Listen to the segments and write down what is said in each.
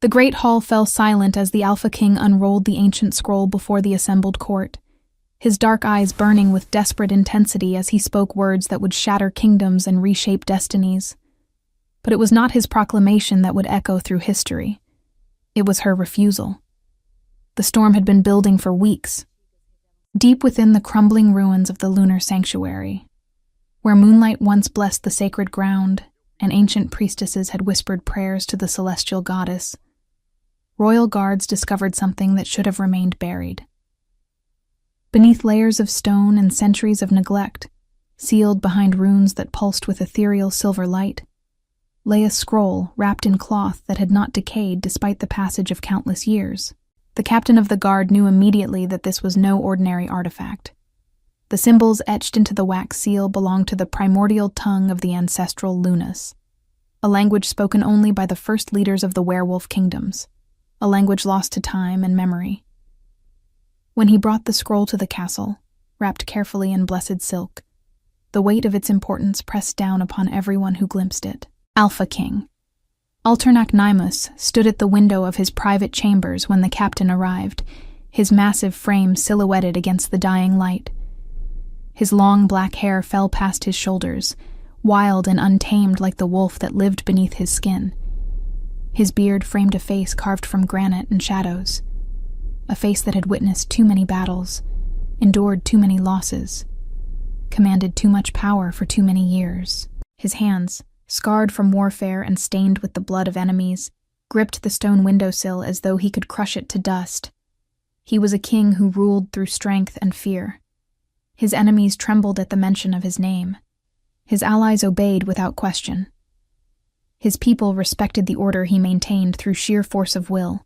The great hall fell silent as the Alpha King unrolled the ancient scroll before the assembled court, his dark eyes burning with desperate intensity as he spoke words that would shatter kingdoms and reshape destinies. But it was not his proclamation that would echo through history. It was her refusal. The storm had been building for weeks, deep within the crumbling ruins of the lunar sanctuary, where moonlight once blessed the sacred ground and ancient priestesses had whispered prayers to the celestial goddess. Royal guards discovered something that should have remained buried. Beneath layers of stone and centuries of neglect, sealed behind runes that pulsed with ethereal silver light, lay a scroll wrapped in cloth that had not decayed despite the passage of countless years. The captain of the guard knew immediately that this was no ordinary artifact. The symbols etched into the wax seal belonged to the primordial tongue of the ancestral Lunas, a language spoken only by the first leaders of the werewolf kingdoms, a language lost to time and memory. When he brought the scroll to the castle, wrapped carefully in blessed silk, the weight of its importance pressed down upon everyone who glimpsed it. Alpha King. Alternac Nymus stood at the window of his private chambers when the captain arrived, his massive frame silhouetted against the dying light. His long black hair fell past his shoulders, wild and untamed like the wolf that lived beneath his skin. His beard framed a face carved from granite and shadows, a face that had witnessed too many battles, endured too many losses, commanded too much power for too many years. His hands, scarred from warfare and stained with the blood of enemies, gripped the stone windowsill as though he could crush it to dust. He was a king who ruled through strength and fear. His enemies trembled at the mention of his name. His allies obeyed without question. His people respected the order he maintained through sheer force of will.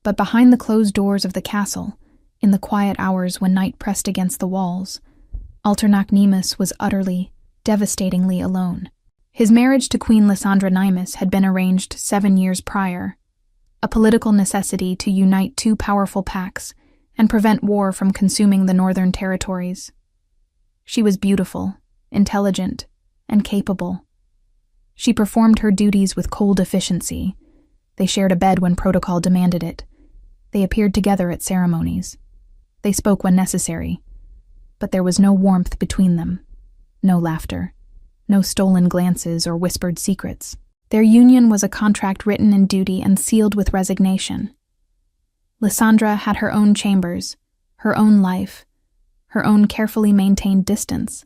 But behind the closed doors of the castle, in the quiet hours when night pressed against the walls, Alternac Nymus was utterly, devastatingly alone. His marriage to Queen Lysandra Nymus had been arranged 7 years prior, a political necessity to unite two powerful pacts and prevent war from consuming the northern territories. She was beautiful, intelligent, and capable. She performed her duties with cold efficiency. They shared a bed when protocol demanded it. They appeared together at ceremonies. They spoke when necessary. But there was no warmth between them, no laughter, no stolen glances or whispered secrets. Their union was a contract written in duty and sealed with resignation. Lysandra had her own chambers, her own life, her own carefully maintained distance,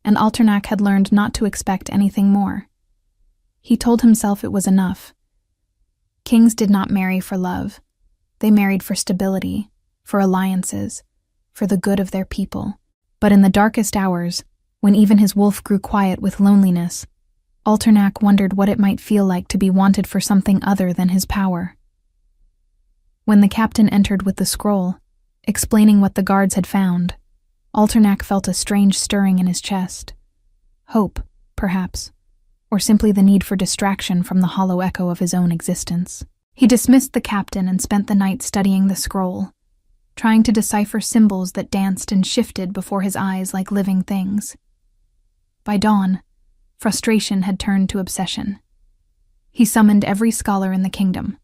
and Alternac had learned not to expect anything more. He told himself it was enough. Kings did not marry for love. They married for stability, for alliances, for the good of their people. But in the darkest hours, when even his wolf grew quiet with loneliness, Alternac wondered what it might feel like to be wanted for something other than his power. When the captain entered with the scroll, explaining what the guards had found, Alternac felt a strange stirring in his chest. Hope, perhaps, or simply the need for distraction from the hollow echo of his own existence. He dismissed the captain and spent the night studying the scroll, trying to decipher symbols that danced and shifted before his eyes like living things. By dawn, frustration had turned to obsession. He summoned every scholar in the kingdom.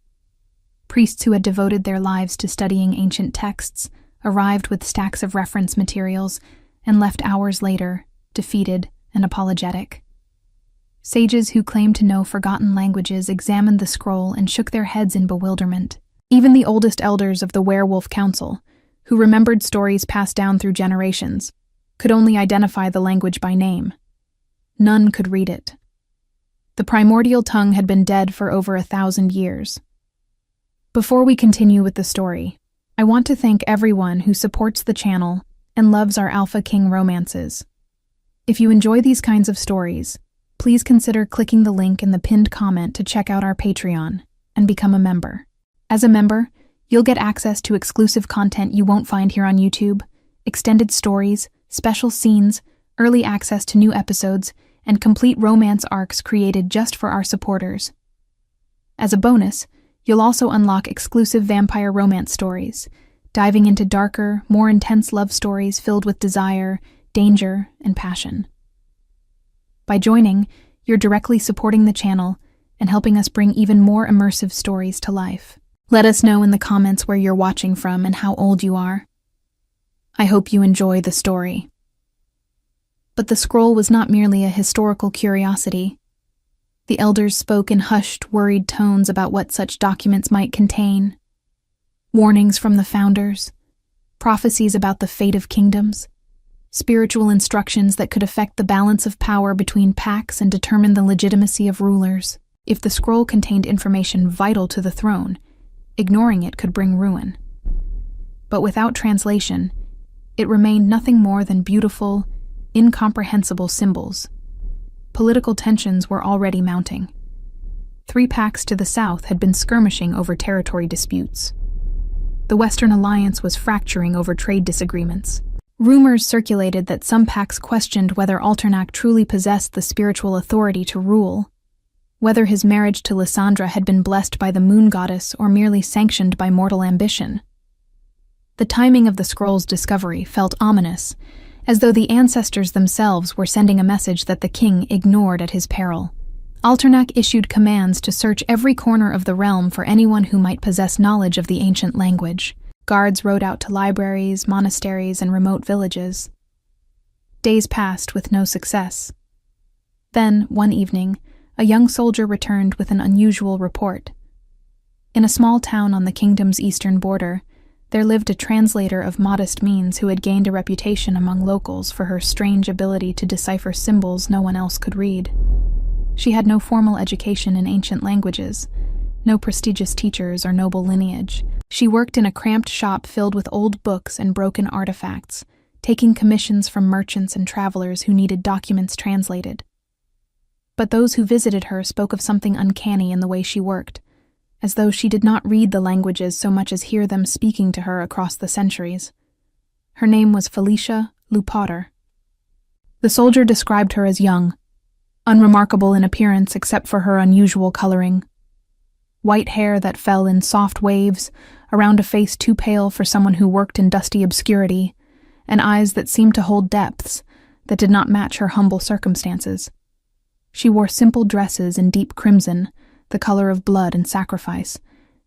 Priests who had devoted their lives to studying ancient texts arrived with stacks of reference materials and left hours later, defeated and apologetic. Sages who claimed to know forgotten languages examined the scroll and shook their heads in bewilderment. Even the oldest elders of the Werewolf Council, who remembered stories passed down through generations, could only identify the language by name. None could read it. The primordial tongue had been dead for over 1,000 years. Before we continue with the story, I want to thank everyone who supports the channel and loves our Alpha King romances. If you enjoy these kinds of stories, please consider clicking the link in the pinned comment to check out our Patreon and become a member. As a member, you'll get access to exclusive content you won't find here on YouTube, extended stories, special scenes, early access to new episodes, and complete romance arcs created just for our supporters. As a bonus, you'll also unlock exclusive vampire romance stories, diving into darker, more intense love stories filled with desire, danger, and passion. By joining, you're directly supporting the channel and helping us bring even more immersive stories to life. Let us know in the comments where you're watching from and how old you are. I hope you enjoy the story. But the scroll was not merely a historical curiosity. The elders spoke in hushed, worried tones about what such documents might contain. Warnings from the founders, prophecies about the fate of kingdoms, spiritual instructions that could affect the balance of power between pacts and determine the legitimacy of rulers. If the scroll contained information vital to the throne, ignoring it could bring ruin. But without translation, it remained nothing more than beautiful, incomprehensible symbols. Political tensions were already mounting. 3 pacts to the south had been skirmishing over territory disputes. The Western Alliance was fracturing over trade disagreements. Rumors circulated that some pacts questioned whether Alternac truly possessed the spiritual authority to rule, whether his marriage to Lysandra had been blessed by the moon goddess or merely sanctioned by mortal ambition. The timing of the scroll's discovery felt ominous, as though the ancestors themselves were sending a message that the king ignored at his peril. Alternac issued commands to search every corner of the realm for anyone who might possess knowledge of the ancient language. Guards rode out to libraries, monasteries, and remote villages. Days passed with no success. Then, one evening, a young soldier returned with an unusual report. In a small town on the kingdom's eastern border, there lived a translator of modest means who had gained a reputation among locals for her strange ability to decipher symbols no one else could read. She had no formal education in ancient languages, no prestigious teachers or noble lineage. She worked in a cramped shop filled with old books and broken artifacts, taking commissions from merchants and travelers who needed documents translated. But those who visited her spoke of something uncanny in the way she worked, as though she did not read the languages so much as hear them speaking to her across the centuries. Her name was Felicia Lupotter. The soldier described her as young, unremarkable in appearance except for her unusual coloring. White hair that fell in soft waves around a face too pale for someone who worked in dusty obscurity, and eyes that seemed to hold depths that did not match her humble circumstances. She wore simple dresses in deep crimson, the color of blood and sacrifice,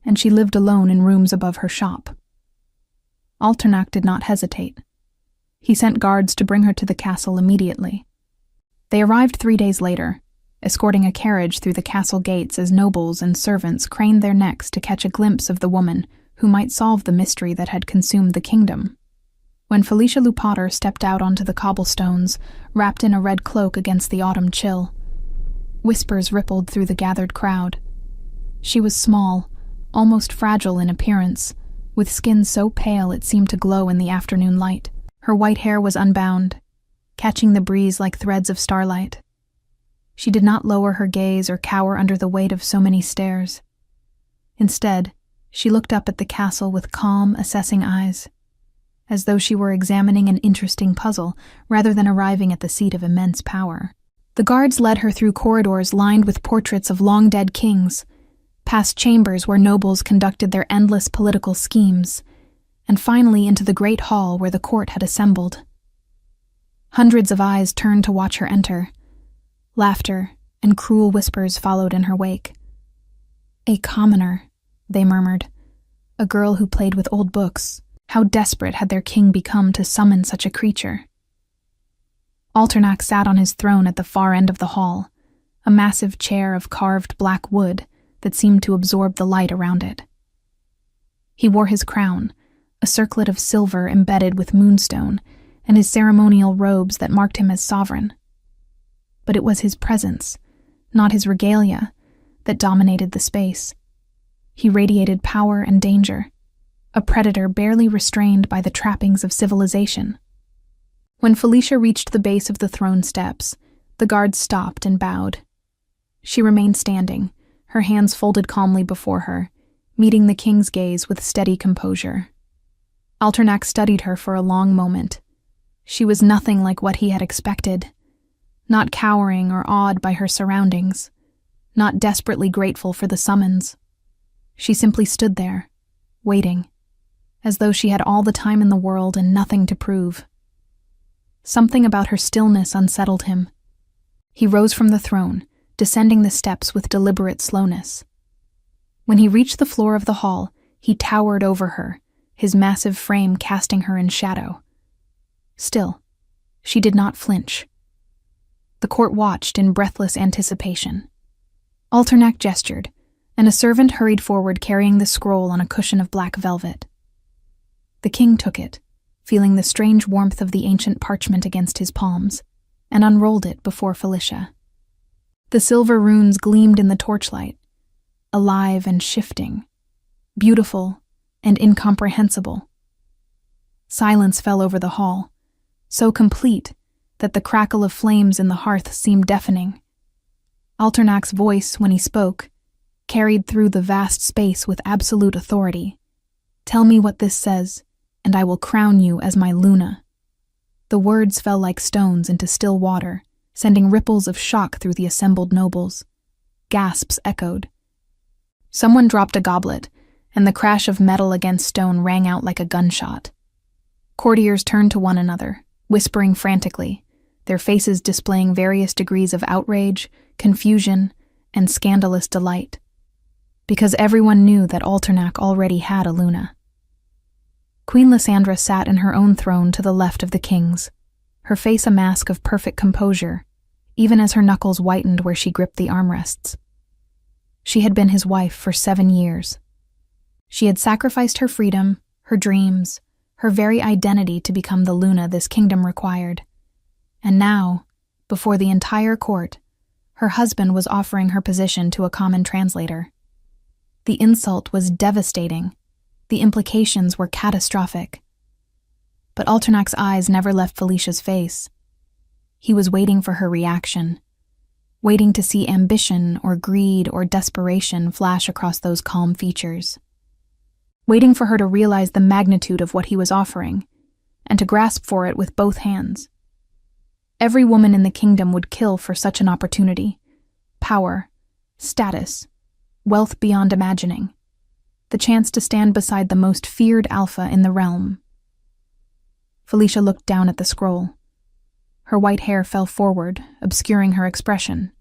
and she lived alone in rooms above her shop. Alternac did not hesitate. He sent guards to bring her to the castle immediately. They arrived 3 days later, escorting a carriage through the castle gates as nobles and servants craned their necks to catch a glimpse of the woman who might solve the mystery that had consumed the kingdom. When Felicia Lupotter stepped out onto the cobblestones, wrapped in a red cloak against the autumn chill, whispers rippled through the gathered crowd. She was small, almost fragile in appearance, with skin so pale it seemed to glow in the afternoon light. Her white hair was unbound, catching the breeze like threads of starlight. She did not lower her gaze or cower under the weight of so many stares. Instead, she looked up at the castle with calm, assessing eyes, as though she were examining an interesting puzzle rather than arriving at the seat of immense power. The guards led her through corridors lined with portraits of long-dead kings, past chambers where nobles conducted their endless political schemes, and finally into the great hall where the court had assembled. Hundreds of eyes turned to watch her enter. Laughter and cruel whispers followed in her wake. "A commoner," they murmured. "A girl who played with old books. How desperate had their king become to summon such a creature?" Alternac sat on his throne at the far end of the hall, a massive chair of carved black wood that seemed to absorb the light around it. He wore his crown, a circlet of silver embedded with moonstone, and his ceremonial robes that marked him as sovereign. But it was his presence, not his regalia, that dominated the space. He radiated power and danger, a predator barely restrained by the trappings of civilization. When Felicia reached the base of the throne steps, the guards stopped and bowed. She remained standing, her hands folded calmly before her, meeting the king's gaze with steady composure. Alternac studied her for a long moment. She was nothing like what he had expected, not cowering or awed by her surroundings, not desperately grateful for the summons. She simply stood there, waiting, as though she had all the time in the world and nothing to prove. Something about her stillness unsettled him. He rose from the throne, descending the steps with deliberate slowness. When he reached the floor of the hall, he towered over her, his massive frame casting her in shadow. Still, she did not flinch. The court watched in breathless anticipation. Alternac gestured, and a servant hurried forward carrying the scroll on a cushion of black velvet. The king took it, feeling the strange warmth of the ancient parchment against his palms, and unrolled it before Felicia. The silver runes gleamed in the torchlight, alive and shifting, beautiful and incomprehensible. Silence fell over the hall, so complete that the crackle of flames in the hearth seemed deafening. Alternac's voice, when he spoke, carried through the vast space with absolute authority. "Tell me what this says, and I will crown you as my Luna." The words fell like stones into still water, sending ripples of shock through the assembled nobles. Gasps echoed. Someone dropped a goblet, and the crash of metal against stone rang out like a gunshot. Courtiers turned to one another, whispering frantically, their faces displaying various degrees of outrage, confusion, and scandalous delight, because everyone knew that Alternac already had a Luna. Queen Lysandra sat in her own throne to the left of the king's, her face a mask of perfect composure, even as her knuckles whitened where she gripped the armrests. She had been his wife for 7 years. She had sacrificed her freedom, her dreams, her very identity to become the Luna this kingdom required. And now, before the entire court, her husband was offering her position to a common translator. The insult was devastating. The implications were catastrophic. But Alternac's eyes never left Felicia's face. He was waiting for her reaction, waiting to see ambition or greed or desperation flash across those calm features, waiting for her to realize the magnitude of what he was offering, and to grasp for it with both hands. Every woman in the kingdom would kill for such an opportunity. Power, status, wealth beyond imagining. The chance to stand beside the most feared alpha in the realm. Felicia looked down at the scroll. Her white hair fell forward, obscuring her expression.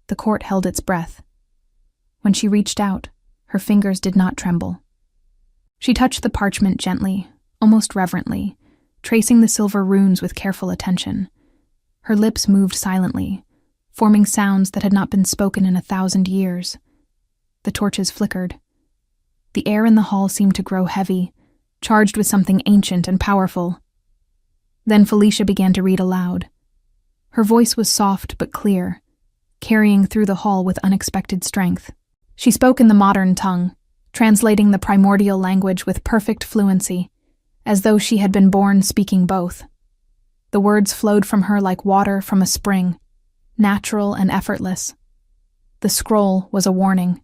The court held its breath. When she reached out, her fingers did not tremble. She touched the parchment gently, almost reverently, tracing the silver runes with careful attention. Her lips moved silently, forming sounds that had not been spoken in 1,000 years. The torches flickered. The air in the hall seemed to grow heavy, charged with something ancient and powerful. Then Felicia began to read aloud. Her voice was soft but clear, carrying through the hall with unexpected strength. She spoke in the modern tongue, translating the primordial language with perfect fluency, as though she had been born speaking both. The words flowed from her like water from a spring, natural and effortless. The scroll was a warning.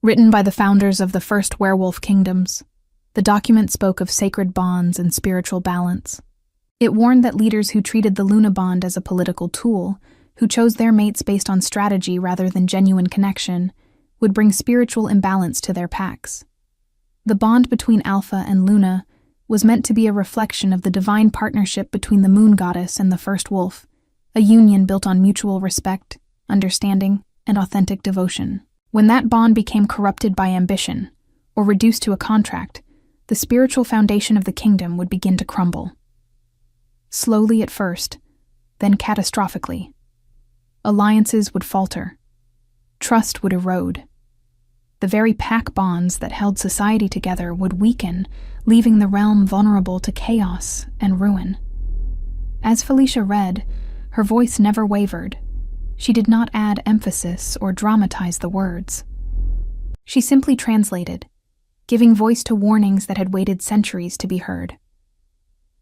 Written by the founders of the first werewolf kingdoms, the document spoke of sacred bonds and spiritual balance. It warned that leaders who treated the Luna bond as a political tool, who chose their mates based on strategy rather than genuine connection, would bring spiritual imbalance to their packs. The bond between Alpha and Luna was meant to be a reflection of the divine partnership between the moon goddess and the first wolf, a union built on mutual respect, understanding, and authentic devotion. When that bond became corrupted by ambition, or reduced to a contract, the spiritual foundation of the kingdom would begin to crumble. Slowly at first, then catastrophically. Alliances would falter. Trust would erode. The very pack bonds that held society together would weaken, leaving the realm vulnerable to chaos and ruin. As Felicia read, her voice never wavered. She did not add emphasis or dramatize the words. She simply translated, giving voice to warnings that had waited centuries to be heard.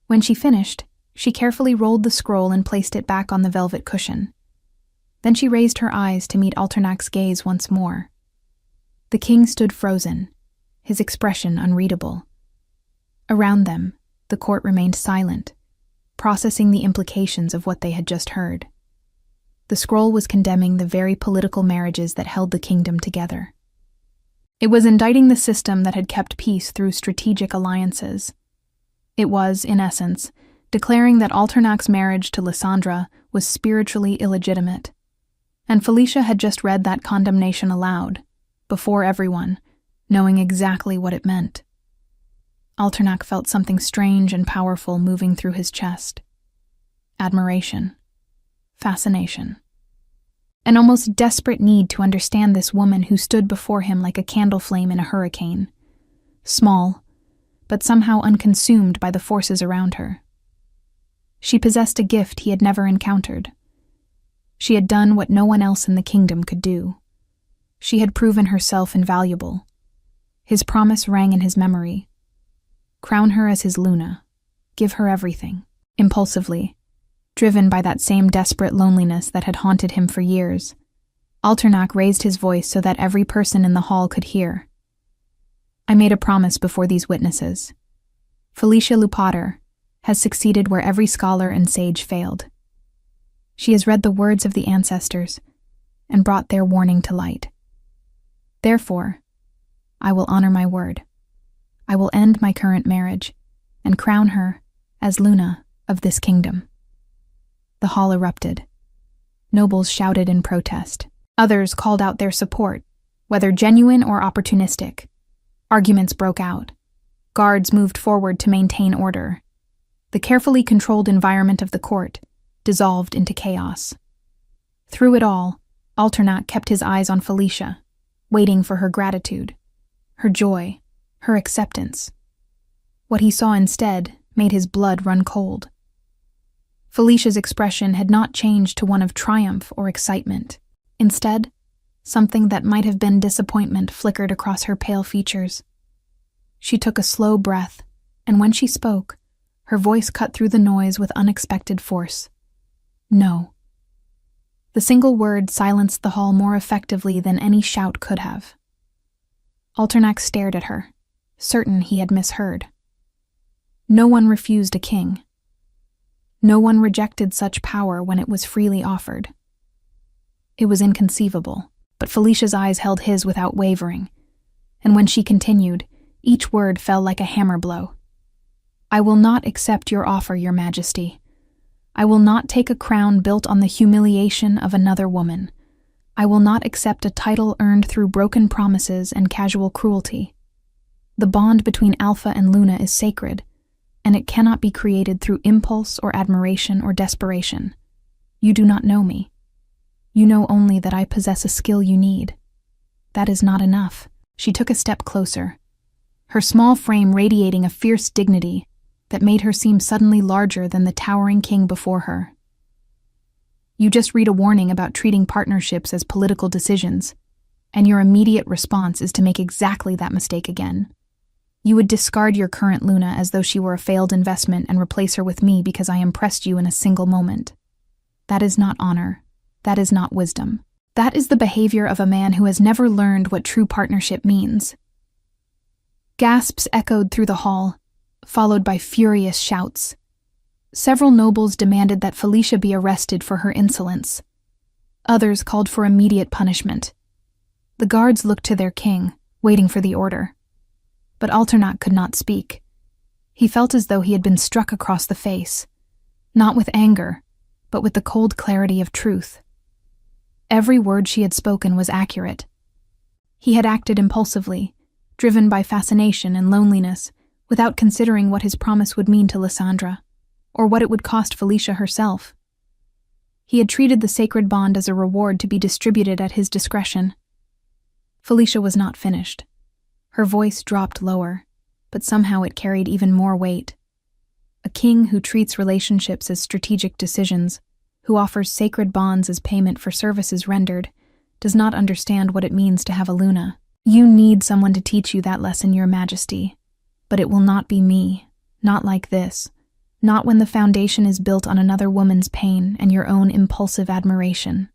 When she finished, she carefully rolled the scroll and placed it back on the velvet cushion. Then she raised her eyes to meet Alternac's gaze once more. The king stood frozen, his expression unreadable. Around them, the court remained silent, processing the implications of what they had just heard. The scroll was condemning the very political marriages that held the kingdom together. It was indicting the system that had kept peace through strategic alliances. It was, in essence, declaring that Alternac's marriage to Lysandra was spiritually illegitimate. And Felicia had just read that condemnation aloud, before everyone, knowing exactly what it meant. Alternac felt something strange and powerful moving through his chest. Admiration. Fascination. An almost desperate need to understand this woman who stood before him like a candle flame in a hurricane. Small, but somehow unconsumed by the forces around her. She possessed a gift he had never encountered. She had done what no one else in the kingdom could do. She had proven herself invaluable. His promise rang in his memory. Crown her as his Luna. Give her everything. Impulsively, driven by that same desperate loneliness that had haunted him for years, Alternac raised his voice so that every person in the hall could hear. I made a promise before these witnesses. Felicia Lupater has succeeded where every scholar and sage failed. She has read the words of the ancestors and brought their warning to light. Therefore, I will honor my word. I will end my current marriage and crown her as Luna of this kingdom. The hall erupted. Nobles shouted in protest. Others called out their support, whether genuine or opportunistic. Arguments broke out. Guards moved forward to maintain order. The carefully controlled environment of the court dissolved into chaos. Through it all, Alternac kept his eyes on Felicia, waiting for her gratitude, her joy, her acceptance. What he saw instead made his blood run cold. Felicia's expression had not changed to one of triumph or excitement. Instead, something that might have been disappointment flickered across her pale features. She took a slow breath, and when she spoke, her voice cut through the noise with unexpected force. No. The single word silenced the hall more effectively than any shout could have. Alternac stared at her, certain he had misheard. No one refused a king. No one rejected such power when it was freely offered. It was inconceivable, but Felicia's eyes held his without wavering, and when she continued, each word fell like a hammer blow. I will not accept your offer, Your Majesty. I will not take a crown built on the humiliation of another woman. I will not accept a title earned through broken promises and casual cruelty. The bond between Alpha and Luna is sacred, and it cannot be created through impulse or admiration or desperation. You do not know me. You know only that I possess a skill you need. That is not enough. She took a step closer, her small frame radiating a fierce dignity that made her seem suddenly larger than the towering king before her. You just read a warning about treating partnerships as political decisions, and your immediate response is to make exactly that mistake again. You would discard your current Luna as though she were a failed investment and replace her with me because I impressed you in a single moment. That is not honor. That is not wisdom. That is the behavior of a man who has never learned what true partnership means. Gasps echoed through the hall, followed by furious shouts. Several nobles demanded that Felicia be arrested for her insolence. Others called for immediate punishment. The guards looked to their king, waiting for the order. But Alternac could not speak. He felt as though he had been struck across the face, not with anger, but with the cold clarity of truth. Every word she had spoken was accurate. He had acted impulsively, driven by fascination and loneliness, without considering what his promise would mean to Lysandra, or what it would cost Felicia herself. He had treated the sacred bond as a reward to be distributed at his discretion. Felicia was not finished. Her voice dropped lower, but somehow it carried even more weight. A king who treats relationships as strategic decisions, who offers sacred bonds as payment for services rendered, does not understand what it means to have a Luna. You need someone to teach you that lesson, Your Majesty. But it will not be me, not like this, not when the foundation is built on another woman's pain and your own impulsive admiration.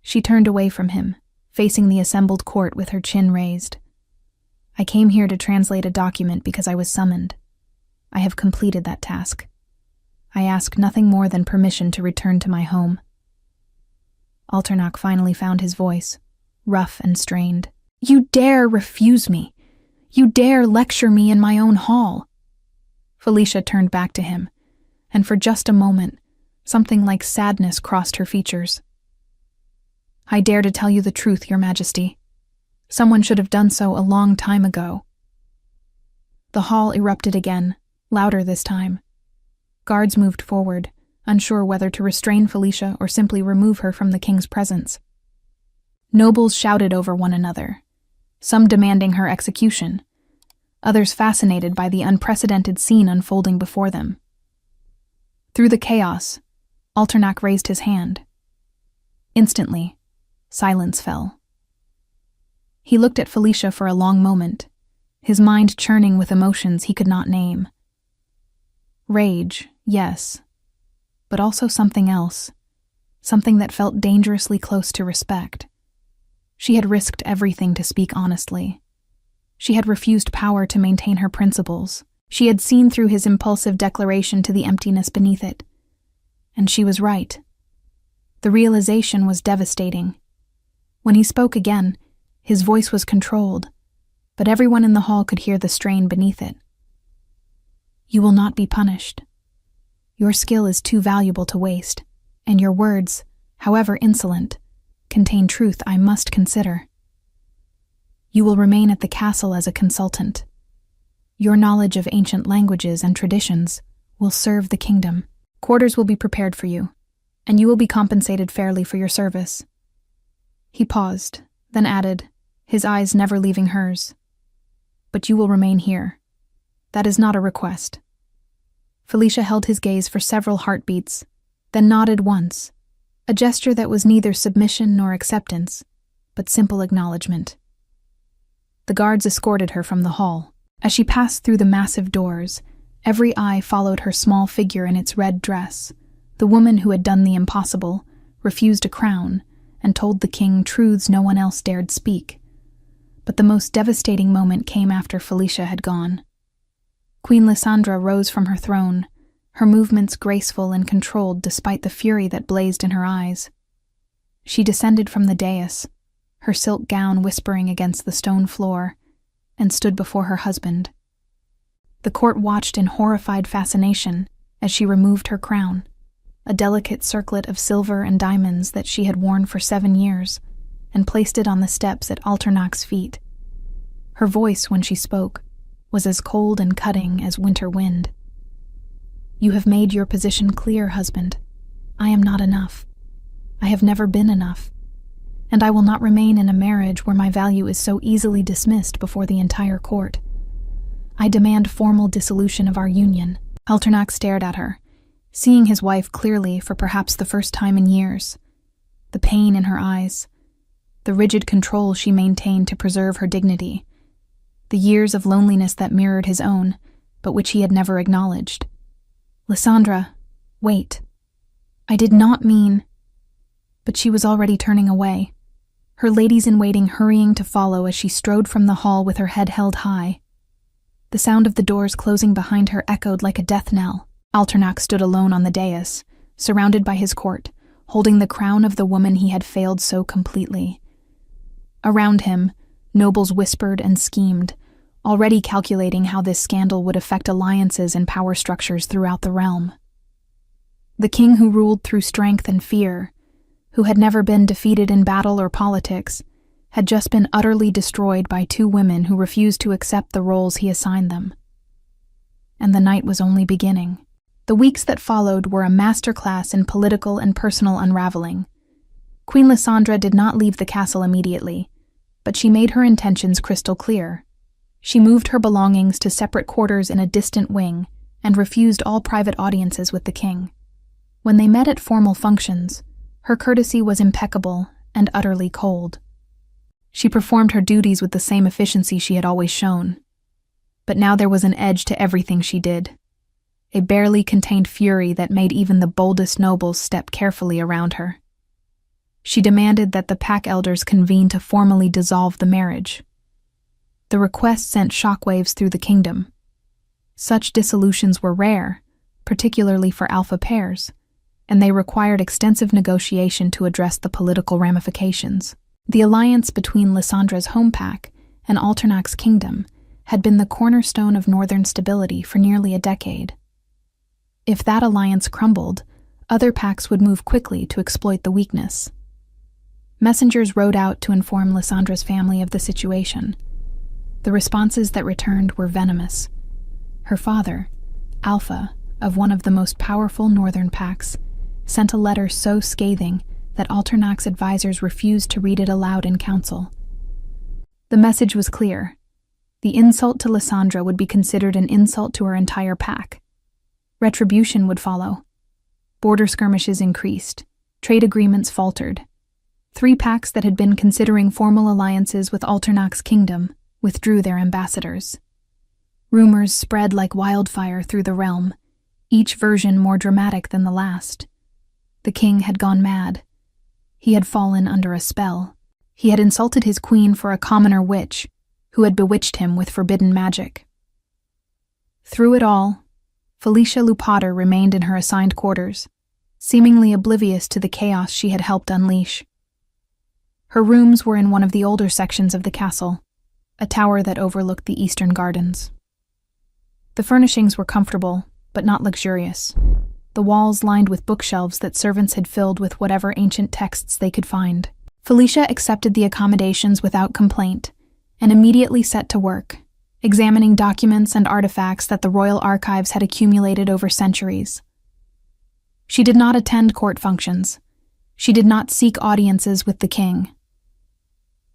She turned away from him, facing the assembled court with her chin raised. I came here to translate a document because I was summoned. I have completed that task. I ask nothing more than permission to return to my home. Alternac finally found his voice, rough and strained. You dare refuse me! You dare lecture me in my own hall! Felicia turned back to him, and for just a moment, something like sadness crossed her features. I dare to tell you the truth, Your Majesty. Someone should have done so a long time ago. The hall erupted again, louder this time. Guards moved forward, unsure whether to restrain Felicia or simply remove her from the king's presence. Nobles shouted over one another, some demanding her execution, others fascinated by the unprecedented scene unfolding before them. Through the chaos, Alternac raised his hand. Instantly, silence fell. He looked at Felicia for a long moment, his mind churning with emotions he could not name. Rage, yes, but also something else, something that felt dangerously close to respect. She had risked everything to speak honestly. She had refused power to maintain her principles. She had seen through his impulsive declaration to the emptiness beneath it. And she was right. The realization was devastating. When he spoke again, his voice was controlled, but everyone in the hall could hear the strain beneath it. You will not be punished. Your skill is too valuable to waste, and your words, however insolent, contain truth I must consider. You will remain at the castle as a consultant. Your knowledge of ancient languages and traditions will serve the kingdom. Quarters will be prepared for you, and you will be compensated fairly for your service. He paused, then added, his eyes never leaving hers. But you will remain here. That is not a request. Felicia held his gaze for several heartbeats, then nodded once, a gesture that was neither submission nor acceptance, but simple acknowledgement. The guards escorted her from the hall. As she passed through the massive doors, every eye followed her small figure in its red dress, the woman who had done the impossible, refused a crown, and told the king truths no one else dared speak. But the most devastating moment came after Felicia had gone. Queen Lysandra rose from her throne, her movements graceful and controlled despite the fury that blazed in her eyes. She descended from the dais, her silk gown whispering against the stone floor, and stood before her husband. The court watched in horrified fascination as she removed her crown, a delicate circlet of silver and diamonds that she had worn for 7 years, and placed it on the steps at Alternac's feet. Her voice, when she spoke, was as cold and cutting as winter wind. You have made your position clear, husband. I am not enough. I have never been enough. And I will not remain in a marriage where my value is so easily dismissed before the entire court. I demand formal dissolution of our union. Alternac stared at her, seeing his wife clearly for perhaps the first time in years. The pain in her eyes, the rigid control she maintained to preserve her dignity, the years of loneliness that mirrored his own, but which he had never acknowledged. Lysandra, wait. I did not mean... But she was already turning away, her ladies-in-waiting hurrying to follow as she strode from the hall with her head held high. The sound of the doors closing behind her echoed like a death knell. Alternac stood alone on the dais, surrounded by his court, holding the crown of the woman he had failed so completely. Around him, nobles whispered and schemed, already calculating how this scandal would affect alliances and power structures throughout the realm. The king who ruled through strength and fear, who had never been defeated in battle or politics, had just been utterly destroyed by 2 women who refused to accept the roles he assigned them. And the night was only beginning. The weeks that followed were a masterclass in political and personal unraveling. Queen Lysandra did not leave the castle immediately, but she made her intentions crystal clear. She moved her belongings to separate quarters in a distant wing and refused all private audiences with the king. When they met at formal functions, her courtesy was impeccable and utterly cold. She performed her duties with the same efficiency she had always shown. But now there was an edge to everything she did, a barely contained fury that made even the boldest nobles step carefully around her. She demanded that the pack elders convene to formally dissolve the marriage. The request sent shockwaves through the kingdom. Such dissolutions were rare, particularly for alpha pairs, and they required extensive negotiation to address the political ramifications. The alliance between Lysandra's home pack and Alternac's kingdom had been the cornerstone of northern stability for nearly a decade. If that alliance crumbled, other packs would move quickly to exploit the weakness. Messengers rode out to inform Lysandra's family of the situation. The responses that returned were venomous. Her father, Alpha, of one of the most powerful northern packs, sent a letter so scathing that Alternach's advisors refused to read it aloud in council. The message was clear. The insult to Lysandra would be considered an insult to her entire pack. Retribution would follow. Border skirmishes increased. Trade agreements faltered. 3 packs that had been considering formal alliances with Alternach's kingdom withdrew their ambassadors. Rumors spread like wildfire through the realm, each version more dramatic than the last. The king had gone mad. He had fallen under a spell. He had insulted his queen for a commoner witch who had bewitched him with forbidden magic. Through it all, Felicia Lupater remained in her assigned quarters, seemingly oblivious to the chaos she had helped unleash. Her rooms were in one of the older sections of the castle, a tower that overlooked the eastern gardens. The furnishings were comfortable, but not luxurious. The walls lined with bookshelves that servants had filled with whatever ancient texts they could find. Felicia accepted the accommodations without complaint and immediately set to work, examining documents and artifacts that the royal archives had accumulated over centuries. She did not attend court functions. She did not seek audiences with the king.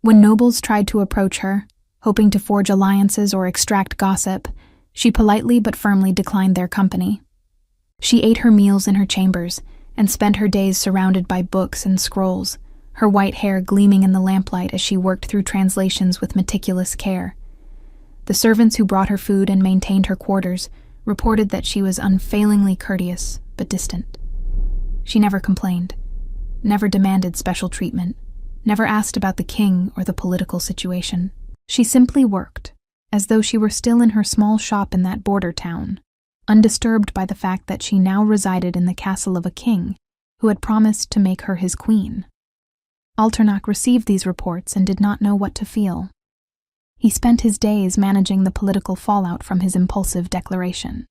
When nobles tried to approach her, hoping to forge alliances or extract gossip, she politely but firmly declined their company. She ate her meals in her chambers and spent her days surrounded by books and scrolls, her white hair gleaming in the lamplight as she worked through translations with meticulous care. The servants who brought her food and maintained her quarters reported that she was unfailingly courteous but distant. She never complained, never demanded special treatment, never asked about the king or the political situation. She simply worked, as though she were still in her small shop in that border town, undisturbed by the fact that she now resided in the castle of a king who had promised to make her his queen. Alternach received these reports and did not know what to feel. He spent his days managing the political fallout from his impulsive declaration.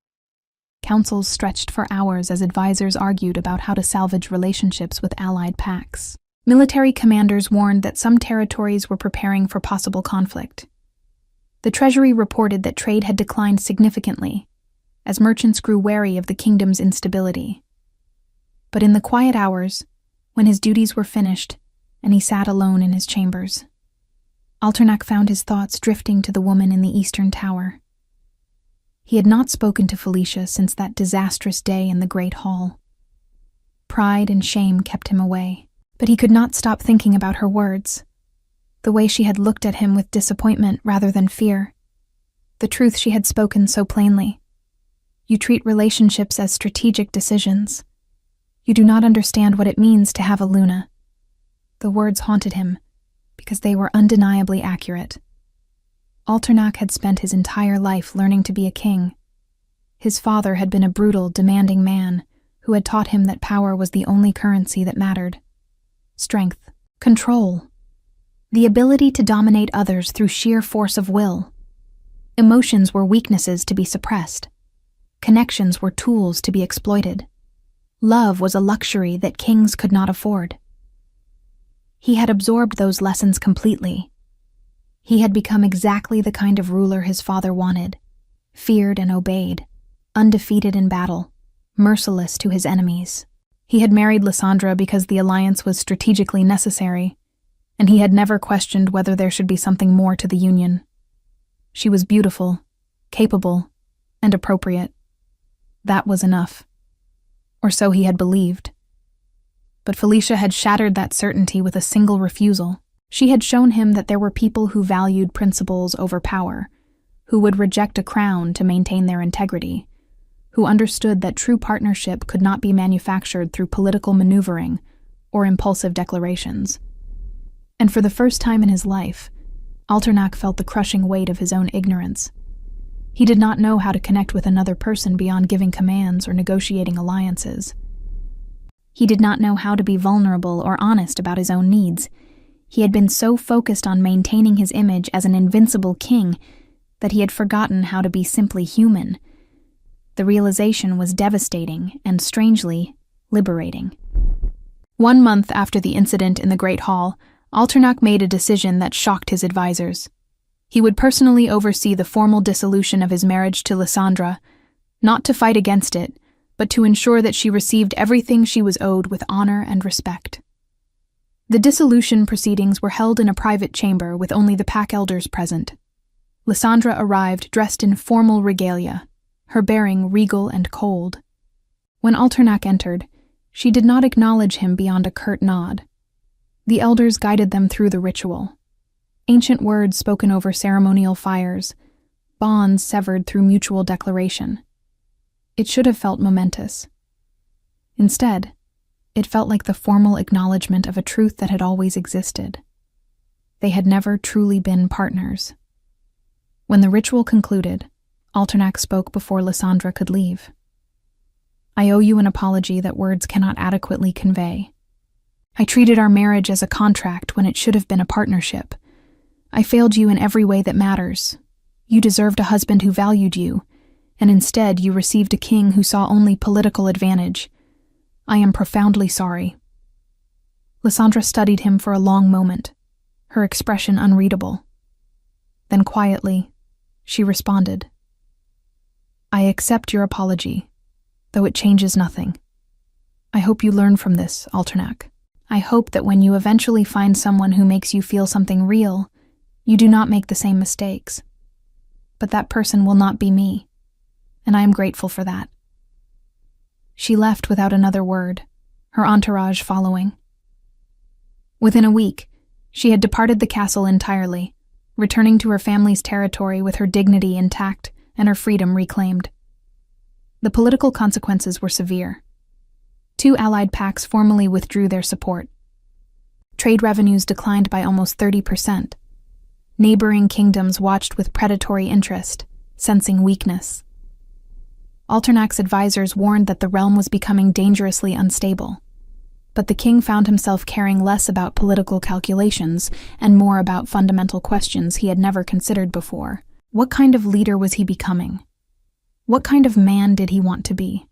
Councils stretched for hours as advisors argued about how to salvage relationships with allied packs. Military commanders warned that some territories were preparing for possible conflict. The treasury reported that trade had declined significantly, as merchants grew wary of the kingdom's instability. But in the quiet hours, when his duties were finished and he sat alone in his chambers, Alternach found his thoughts drifting to the woman in the eastern tower. He had not spoken to Felicia since that disastrous day in the great hall. Pride and shame kept him away, but he could not stop thinking about her words, the way she had looked at him with disappointment rather than fear, the truth she had spoken so plainly. You treat relationships as strategic decisions. You do not understand what it means to have a Luna. The words haunted him, because they were undeniably accurate. Alternach had spent his entire life learning to be a king. His father had been a brutal, demanding man who had taught him that power was the only currency that mattered. Strength, control, the ability to dominate others through sheer force of will. Emotions were weaknesses to be suppressed. Connections were tools to be exploited. Love was a luxury that kings could not afford. He had absorbed those lessons completely. He had become exactly the kind of ruler his father wanted, feared and obeyed, undefeated in battle, merciless to his enemies. He had married Lysandra because the alliance was strategically necessary, and he had never questioned whether there should be something more to the union. She was beautiful, capable, and appropriate. That was enough. Or so he had believed. But Felicia had shattered that certainty with a single refusal. She had shown him that there were people who valued principles over power, who would reject a crown to maintain their integrity, who understood that true partnership could not be manufactured through political maneuvering or impulsive declarations. And for the first time in his life, Alternach felt the crushing weight of his own ignorance. He did not know how to connect with another person beyond giving commands or negotiating alliances. He did not know how to be vulnerable or honest about his own needs. He had been so focused on maintaining his image as an invincible king that he had forgotten how to be simply human. The realization was devastating and, strangely, liberating. 1 month after the incident in the Great Hall, Alternac made a decision that shocked his advisors. He would personally oversee the formal dissolution of his marriage to Lysandra, not to fight against it, but to ensure that she received everything she was owed with honor and respect. The dissolution proceedings were held in a private chamber with only the pack elders present. Lysandra arrived dressed in formal regalia, her bearing regal and cold. When Alternac entered, she did not acknowledge him beyond a curt nod. The elders guided them through the ritual. Ancient words spoken over ceremonial fires, bonds severed through mutual declaration. It should have felt momentous. Instead, it felt like the formal acknowledgement of a truth that had always existed. They had never truly been partners. When the ritual concluded, Alternac spoke before Lysandra could leave. "I owe you an apology that words cannot adequately convey. I treated our marriage as a contract when it should have been a partnership. I failed you in every way that matters. You deserved a husband who valued you, and instead you received a king who saw only political advantage. I am profoundly sorry." Lysandra studied him for a long moment, her expression unreadable. Then quietly, she responded, "I accept your apology, though it changes nothing. I hope you learn from this, Alternac. I hope that when you eventually find someone who makes you feel something real, you do not make the same mistakes. But that person will not be me, and I am grateful for that." She left without another word, her entourage following. Within a week, she had departed the castle entirely, returning to her family's territory with her dignity intact and her freedom reclaimed. The political consequences were severe. 2 allied packs formally withdrew their support. Trade revenues declined by almost 30%. Neighboring kingdoms watched with predatory interest, sensing weakness. Alternac's advisors warned that the realm was becoming dangerously unstable. But the king found himself caring less about political calculations and more about fundamental questions he had never considered before. What kind of leader was he becoming? What kind of man did he want to be?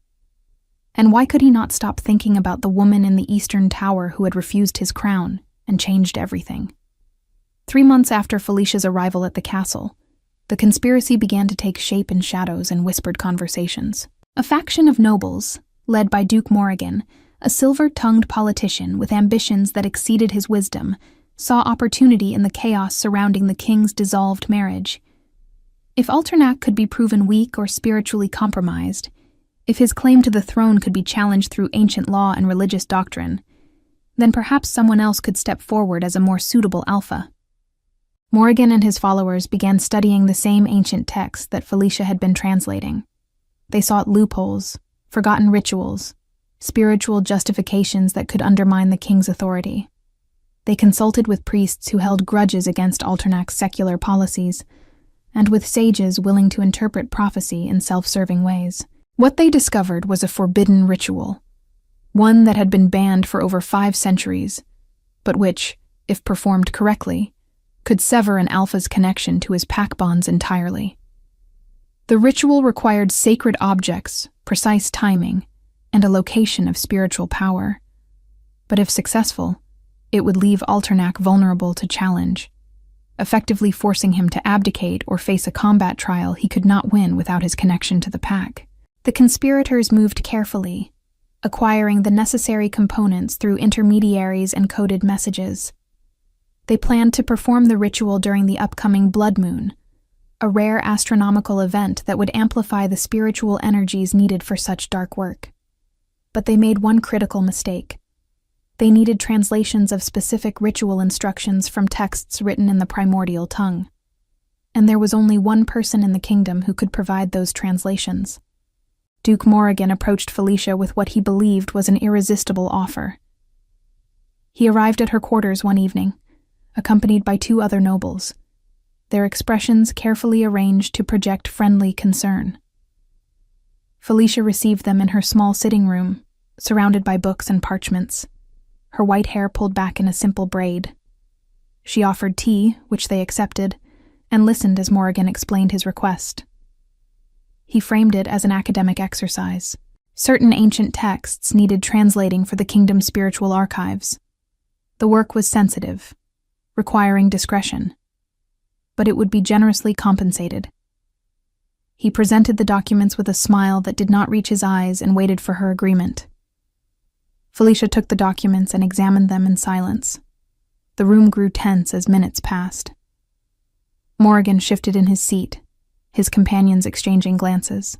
And why could he not stop thinking about the woman in the Eastern Tower who had refused his crown and changed everything? 3 months after Felicia's arrival at the castle, the conspiracy began to take shape in shadows and whispered conversations. A faction of nobles, led by Duke Morrigan, a silver-tongued politician with ambitions that exceeded his wisdom, saw opportunity in the chaos surrounding the king's dissolved marriage. If Alternac could be proven weak or spiritually compromised, if his claim to the throne could be challenged through ancient law and religious doctrine, then perhaps someone else could step forward as a more suitable alpha. Morrigan and his followers began studying the same ancient texts that Felicia had been translating. They sought loopholes, forgotten rituals, spiritual justifications that could undermine the king's authority. They consulted with priests who held grudges against Alternac's secular policies, and with sages willing to interpret prophecy in self-serving ways. What they discovered was a forbidden ritual, one that had been banned for over 5 centuries, but which, if performed correctly, could sever an alpha's connection to his pack bonds entirely. The ritual required sacred objects, precise timing, and a location of spiritual power. But if successful, it would leave Alternac vulnerable to challenge, effectively forcing him to abdicate or face a combat trial he could not win without his connection to the pack. The conspirators moved carefully, acquiring the necessary components through intermediaries and coded messages. They planned to perform the ritual during the upcoming blood moon, a rare astronomical event that would amplify the spiritual energies needed for such dark work. But they made one critical mistake. They needed translations of specific ritual instructions from texts written in the primordial tongue. And there was only one person in the kingdom who could provide those translations. Duke Morrigan approached Felicia with what he believed was an irresistible offer. He arrived at her quarters one evening, accompanied by 2 other nobles, their expressions carefully arranged to project friendly concern. Felicia received them in her small sitting room, surrounded by books and parchments, her white hair pulled back in a simple braid. She offered tea, which they accepted, and listened as Morrigan explained his request. He framed it as an academic exercise. Certain ancient texts needed translating for the kingdom's spiritual archives. The work was sensitive, requiring discretion, but it would be generously compensated. He presented the documents with a smile that did not reach his eyes and waited for her agreement. Felicia took the documents and examined them in silence. The room grew tense as minutes passed. Morrigan shifted in his seat, his companions exchanging glances.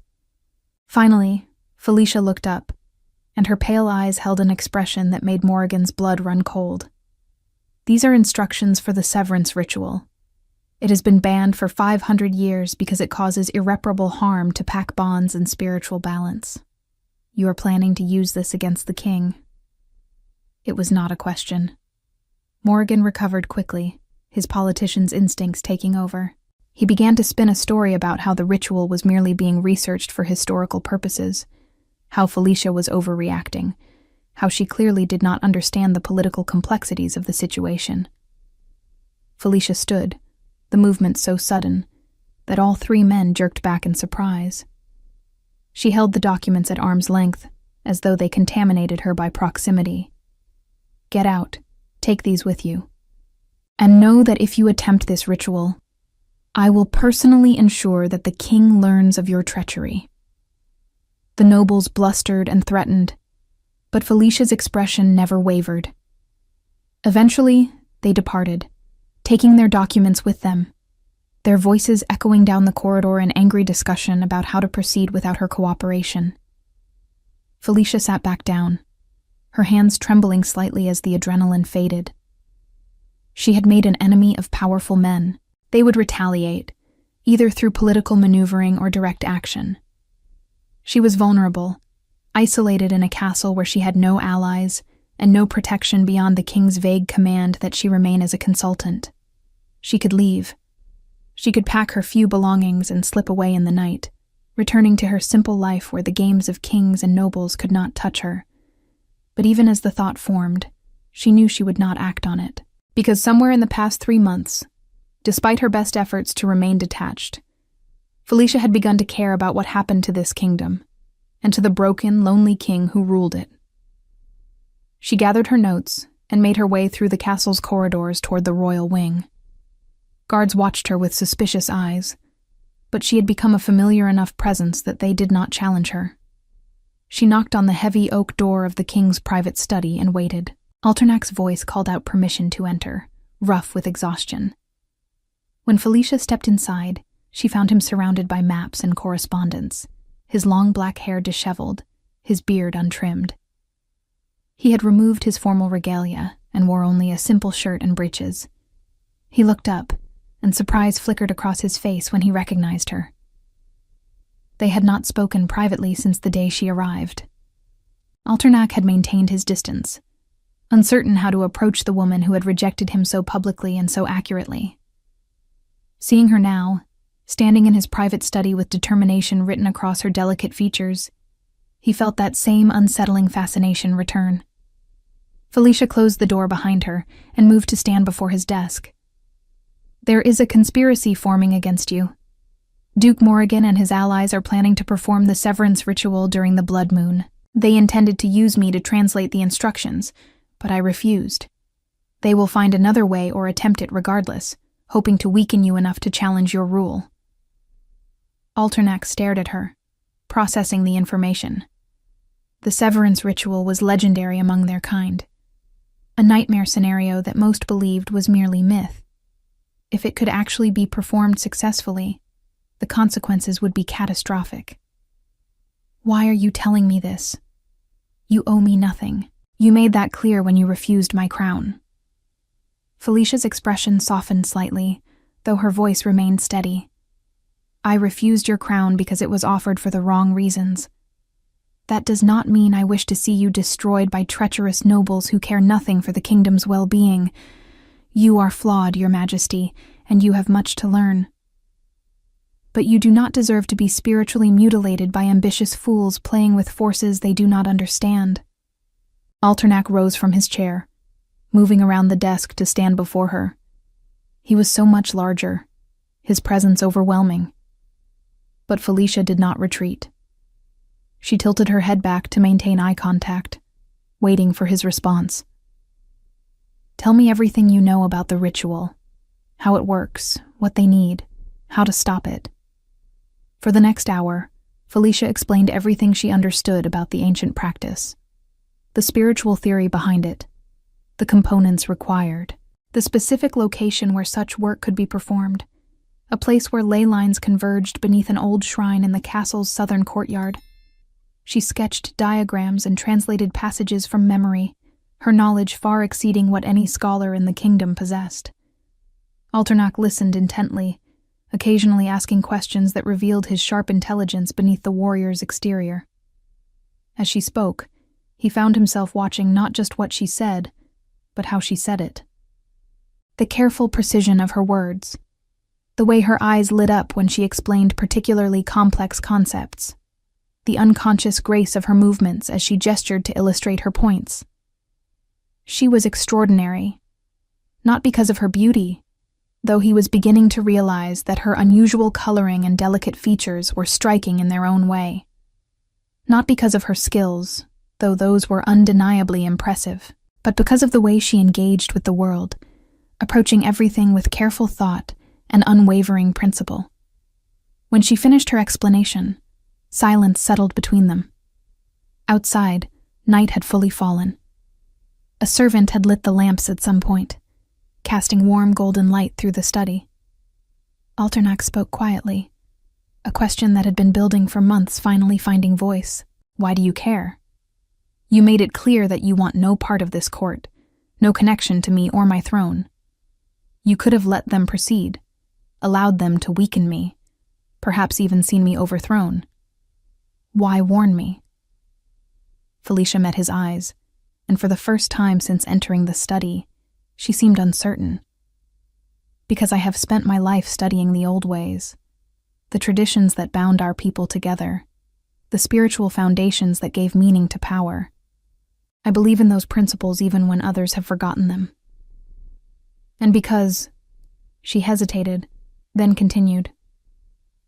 Finally, Felicia looked up, and her pale eyes held an expression that made Morrigan's blood run cold. These are instructions for the severance ritual. It has been banned for 500 years because it causes irreparable harm to pack bonds and spiritual balance. You are planning to use this against the king. It was not a question. Morrigan recovered quickly, his politician's instincts taking over. He began to spin a story about how the ritual was merely being researched for historical purposes, how Felicia was overreacting, how she clearly did not understand the political complexities of the situation. Felicia stood, the movement so sudden that all three men jerked back in surprise. She held the documents at arm's length, as though they contaminated her by proximity. Get out. Take these with you. And know that if you attempt this ritual, I will personally ensure that the king learns of your treachery. The nobles blustered and threatened, but Felicia's expression never wavered. Eventually, they departed, taking their documents with them, their voices echoing down the corridor in angry discussion about how to proceed without her cooperation. Felicia sat back down, her hands trembling slightly as the adrenaline faded. She had made an enemy of powerful men. They would retaliate, either through political maneuvering or direct action. She was vulnerable, isolated in a castle where she had no allies and no protection beyond the king's vague command that she remain as a consultant. She could leave. She could pack her few belongings and slip away in the night, returning to her simple life where the games of kings and nobles could not touch her. But even as the thought formed, she knew she would not act on it, because somewhere in the past 3 months, despite her best efforts to remain detached, Felicia had begun to care about what happened to this kingdom, and to the broken, lonely king who ruled it. She gathered her notes and made her way through the castle's corridors toward the royal wing. Guards watched her with suspicious eyes, but she had become a familiar enough presence that they did not challenge her. She knocked on the heavy oak door of the king's private study and waited. Alternac's voice called out permission to enter, rough with exhaustion. When Felicia stepped inside, she found him surrounded by maps and correspondence, his long black hair disheveled, his beard untrimmed. He had removed his formal regalia and wore only a simple shirt and breeches. He looked up, and surprise flickered across his face when he recognized her. They had not spoken privately since the day she arrived. Alternac had maintained his distance, uncertain how to approach the woman who had rejected him so publicly and so accurately. Seeing her now, standing in his private study with determination written across her delicate features, he felt that same unsettling fascination return. Felicia closed the door behind her and moved to stand before his desk. There is a conspiracy forming against you. Duke Morrigan and his allies are planning to perform the severance ritual during the blood moon. They intended to use me to translate the instructions, but I refused. They will find another way or attempt it regardless, hoping to weaken you enough to challenge your rule. Alternac stared at her, processing the information. The severance ritual was legendary among their kind, a nightmare scenario that most believed was merely myth. If it could actually be performed successfully, the consequences would be catastrophic. Why are you telling me this? You owe me nothing. You made that clear when you refused my crown. Felicia's expression softened slightly, though her voice remained steady. I refused your crown because it was offered for the wrong reasons. That does not mean I wish to see you destroyed by treacherous nobles who care nothing for the kingdom's well-being. You are flawed, Your Majesty, and you have much to learn. But you do not deserve to be spiritually mutilated by ambitious fools playing with forces they do not understand. Alternac rose from his chair, moving around the desk to stand before her. He was so much larger, his presence overwhelming. But Felicia did not retreat. She tilted her head back to maintain eye contact, waiting for his response. "Tell me everything you know about the ritual, how it works, what they need, how to stop it." For the next hour, Felicia explained everything she understood about the ancient practice. The spiritual theory behind it, the components required, the specific location where such work could be performed, a place where ley lines converged beneath an old shrine in the castle's southern courtyard. She sketched diagrams and translated passages from memory, her knowledge far exceeding what any scholar in the kingdom possessed. Alternak listened intently, occasionally asking questions that revealed his sharp intelligence beneath the warrior's exterior. As she spoke, he found himself watching not just what she said, but how she said it. The careful precision of her words, the way her eyes lit up when she explained particularly complex concepts, the unconscious grace of her movements as she gestured to illustrate her points. She was extraordinary, not because of her beauty, though he was beginning to realize that her unusual coloring and delicate features were striking in their own way. Not because of her skills, though those were undeniably impressive, but because of the way she engaged with the world, approaching everything with careful thought and unwavering principle. When she finished her explanation, silence settled between them. Outside, night had fully fallen. A servant had lit the lamps at some point, casting warm golden light through the study. Alternak spoke quietly, a question that had been building for months finally finding voice. "Why do you care? You made it clear that you want no part of this court, no connection to me or my throne. You could have let them proceed, allowed them to weaken me, perhaps even seen me overthrown. Why warn me?" Felicia met his eyes, and for the first time since entering the study, she seemed uncertain. "Because I have spent my life studying the old ways, the traditions that bound our people together, the spiritual foundations that gave meaning to power. I believe in those principles even when others have forgotten them. And because..." She hesitated, then continued,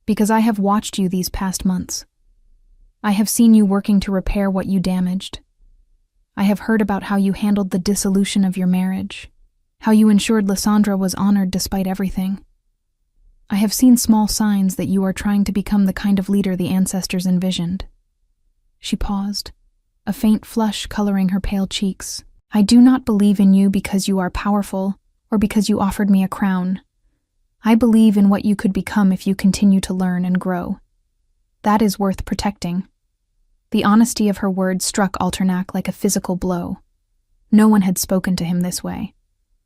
"because I have watched you these past months. I have seen you working to repair what you damaged. I have heard about how you handled the dissolution of your marriage, how you ensured Lysandra was honored despite everything. I have seen small signs that you are trying to become the kind of leader the ancestors envisioned." She paused, a faint flush coloring her pale cheeks. "I do not believe in you because you are powerful or because you offered me a crown. I believe in what you could become if you continue to learn and grow. That is worth protecting." The honesty of her words struck Alternak like a physical blow. No one had spoken to him this way,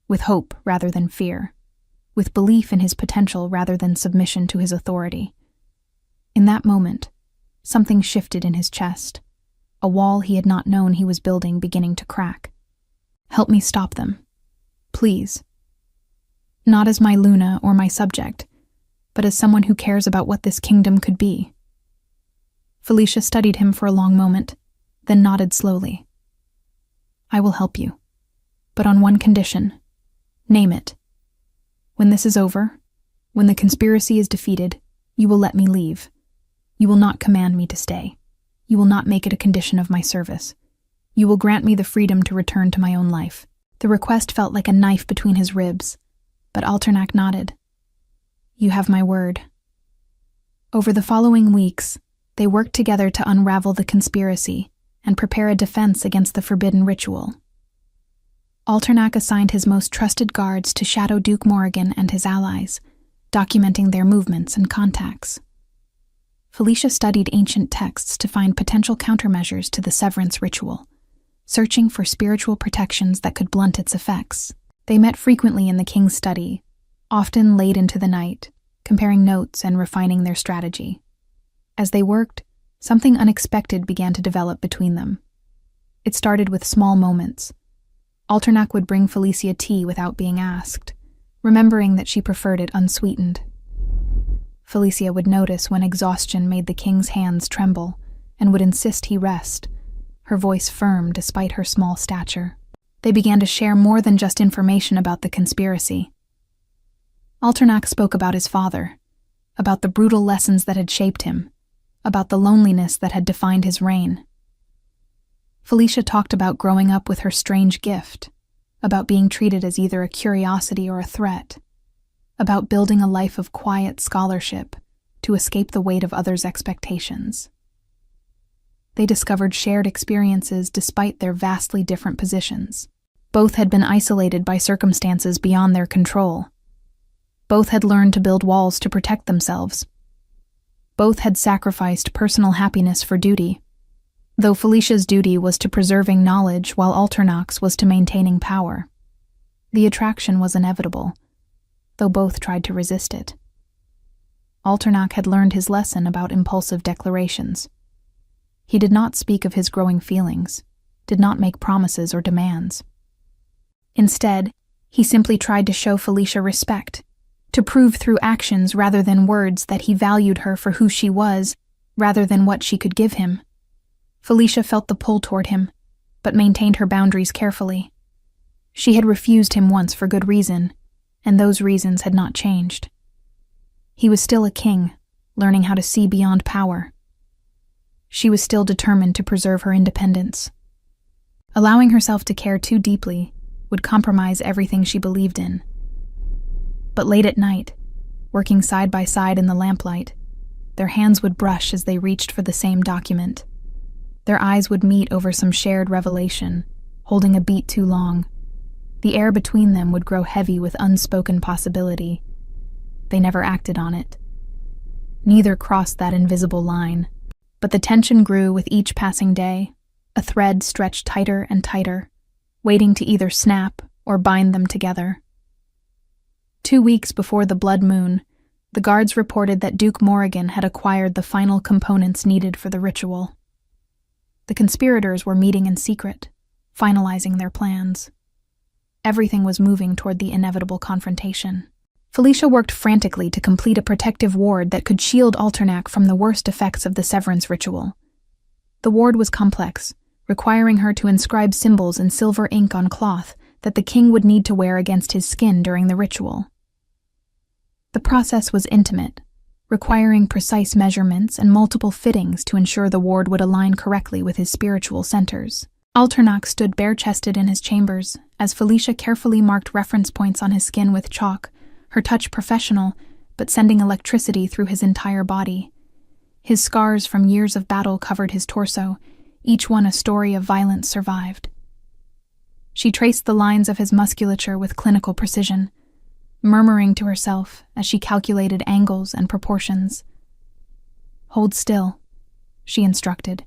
with hope rather than fear, with belief in his potential rather than submission to his authority. In that moment, something shifted in his chest, a wall he had not known he was building beginning to crack. "Help me stop them. Please. Not as my Luna or my subject, but as someone who cares about what this kingdom could be." Felicia studied him for a long moment, then nodded slowly. "I will help you, but on one condition. Name it. When this is over, when the conspiracy is defeated, you will let me leave. You will not command me to stay. You will not make it a condition of my service. You will grant me the freedom to return to my own life." The request felt like a knife between his ribs, but Alternak nodded. "You have my word." Over the following weeks, they worked together to unravel the conspiracy and prepare a defense against the forbidden ritual. Alternak assigned his most trusted guards to shadow Duke Morrigan and his allies, documenting their movements and contacts. Felicia studied ancient texts to find potential countermeasures to the severance ritual, searching for spiritual protections that could blunt its effects. They met frequently in the king's study, often late into the night, comparing notes and refining their strategy. As they worked, something unexpected began to develop between them. It started with small moments. Alternak would bring Felicia tea without being asked, remembering that she preferred it unsweetened. Felicia would notice when exhaustion made the king's hands tremble and would insist he rest, her voice firm despite her small stature. They began to share more than just information about the conspiracy. Alternak spoke about his father, about the brutal lessons that had shaped him, about the loneliness that had defined his reign. Felicia talked about growing up with her strange gift, about being treated as either a curiosity or a threat, about building a life of quiet scholarship to escape the weight of others' expectations. They discovered shared experiences despite their vastly different positions. Both had been isolated by circumstances beyond their control. Both had learned to build walls to protect themselves. Both had sacrificed personal happiness for duty, though Felicia's duty was to preserving knowledge while Alternach's was to maintaining power. The attraction was inevitable, though both tried to resist it. Alternach had learned his lesson about impulsive declarations. He did not speak of his growing feelings, did not make promises or demands. Instead, he simply tried to show Felicia respect, to prove through actions rather than words that he valued her for who she was, rather than what she could give him. Felicia felt the pull toward him, but maintained her boundaries carefully. She had refused him once for good reason, and those reasons had not changed. He was still a king, learning how to see beyond power. She was still determined to preserve her independence. Allowing herself to care too deeply would compromise everything she believed in. But late at night, working side by side in the lamplight, their hands would brush as they reached for the same document. Their eyes would meet over some shared revelation, holding a beat too long. The air between them would grow heavy with unspoken possibility. They never acted on it. Neither crossed that invisible line, but the tension grew with each passing day. A thread stretched tighter and tighter, waiting to either snap or bind them together. 2 weeks before the blood moon, the guards reported that Duke Morrigan had acquired the final components needed for the ritual. The conspirators were meeting in secret, finalizing their plans. Everything was moving toward the inevitable confrontation. Felicia worked frantically to complete a protective ward that could shield Alternach from the worst effects of the severance ritual. The ward was complex, requiring her to inscribe symbols in silver ink on cloth that the king would need to wear against his skin during the ritual. The process was intimate, requiring precise measurements and multiple fittings to ensure the ward would align correctly with his spiritual centers. Alternach stood bare-chested in his chambers as Felicia carefully marked reference points on his skin with chalk, her touch professional, but sending electricity through his entire body. His scars from years of battle covered his torso, each one a story of violence survived. She traced the lines of his musculature with clinical precision, murmuring to herself as she calculated angles and proportions. "Hold still," she instructed,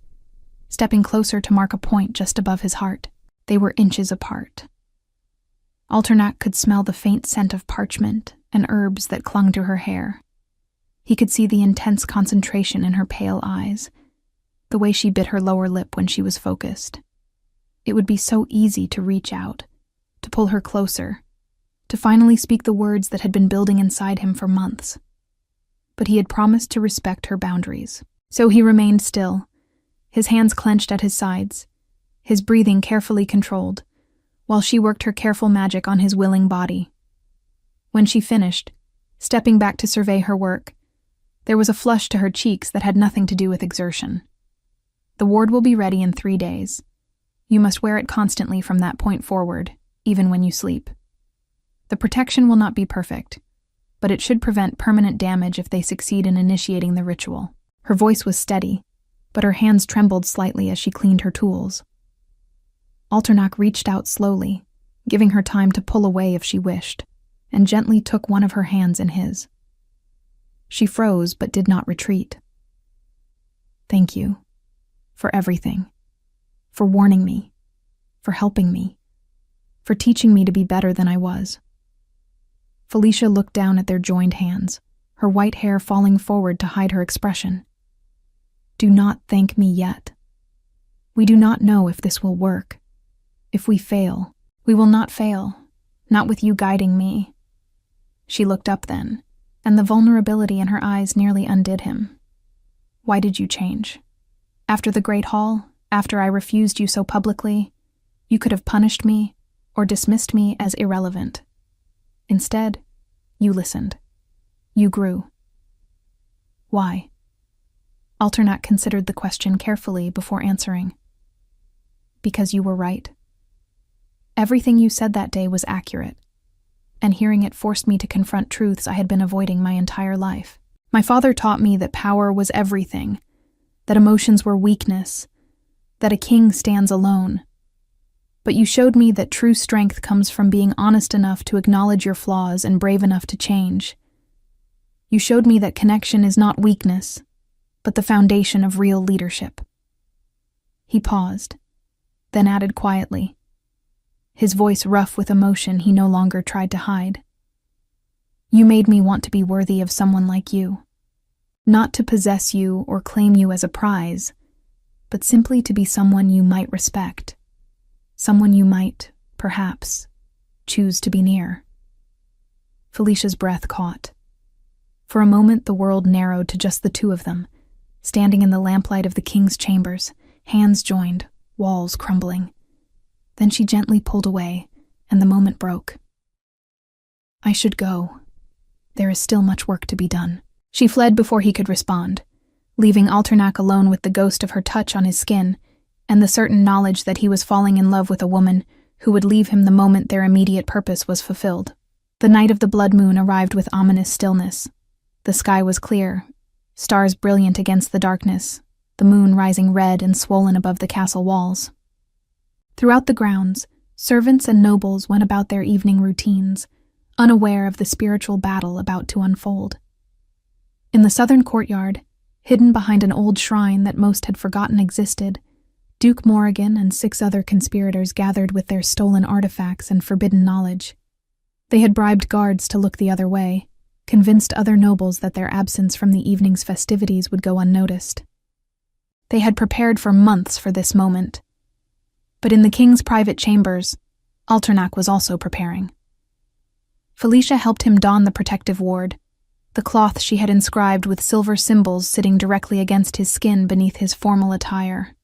stepping closer to mark a point just above his heart. They were inches apart. Alternach could smell the faint scent of parchment and herbs that clung to her hair. He could see the intense concentration in her pale eyes, the way she bit her lower lip when she was focused. It would be so easy to reach out, to pull her closer, to finally speak the words that had been building inside him for months. But he had promised to respect her boundaries. So he remained still, his hands clenched at his sides, his breathing carefully controlled, while she worked her careful magic on his willing body. When she finished, stepping back to survey her work, there was a flush to her cheeks that had nothing to do with exertion. "The ward will be ready in 3 days. You must wear it constantly from that point forward, even when you sleep. The protection will not be perfect, but it should prevent permanent damage if they succeed in initiating the ritual." Her voice was steady, but her hands trembled slightly as she cleaned her tools. Alternach reached out slowly, giving her time to pull away if she wished, and gently took one of her hands in his. She froze but did not retreat. "Thank you. For everything. For warning me. For helping me. For teaching me to be better than I was." Felicia looked down at their joined hands, her white hair falling forward to hide her expression. "Do not thank me yet. We do not know if this will work. If we fail, we will not fail, not with you guiding me." She looked up then, and the vulnerability in her eyes nearly undid him. "Why did you change? After the Great Hall, after I refused you so publicly, you could have punished me or dismissed me as irrelevant. Instead, you listened. You grew. Why?" Alternac considered the question carefully before answering. Because you were right. Everything you said that day was accurate, and hearing it forced me to confront truths I had been avoiding my entire life. My father taught me that power was everything, that emotions were weakness, that a king stands alone. But you showed me that true strength comes from being honest enough to acknowledge your flaws and brave enough to change. You showed me that connection is not weakness, but the foundation of real leadership. He paused, then added quietly, his voice rough with emotion he no longer tried to hide. You made me want to be worthy of someone like you. Not to possess you or claim you as a prize, but simply to be someone you might respect. Someone you might, perhaps, choose to be near. Felicia's breath caught. For a moment the world narrowed to just the two of them, standing in the lamplight of the king's chambers, hands joined, walls crumbling. Then she gently pulled away, and the moment broke. I should go. There is still much work to be done. She fled before he could respond, leaving Alternac alone with the ghost of her touch on his skin, and the certain knowledge that he was falling in love with a woman who would leave him the moment their immediate purpose was fulfilled. The night of the blood moon arrived with ominous stillness. The sky was clear, stars brilliant against the darkness, the moon rising red and swollen above the castle walls. Throughout the grounds, servants and nobles went about their evening routines, unaware of the spiritual battle about to unfold. In the southern courtyard, hidden behind an old shrine that most had forgotten existed, Duke Morrigan and 6 other conspirators gathered with their stolen artifacts and forbidden knowledge. They had bribed guards to look the other way, convinced other nobles that their absence from the evening's festivities would go unnoticed. They had prepared for months for this moment. But in the king's private chambers, Alternac was also preparing. Felicia helped him don the protective ward, the cloth she had inscribed with silver symbols sitting directly against his skin beneath his formal attire.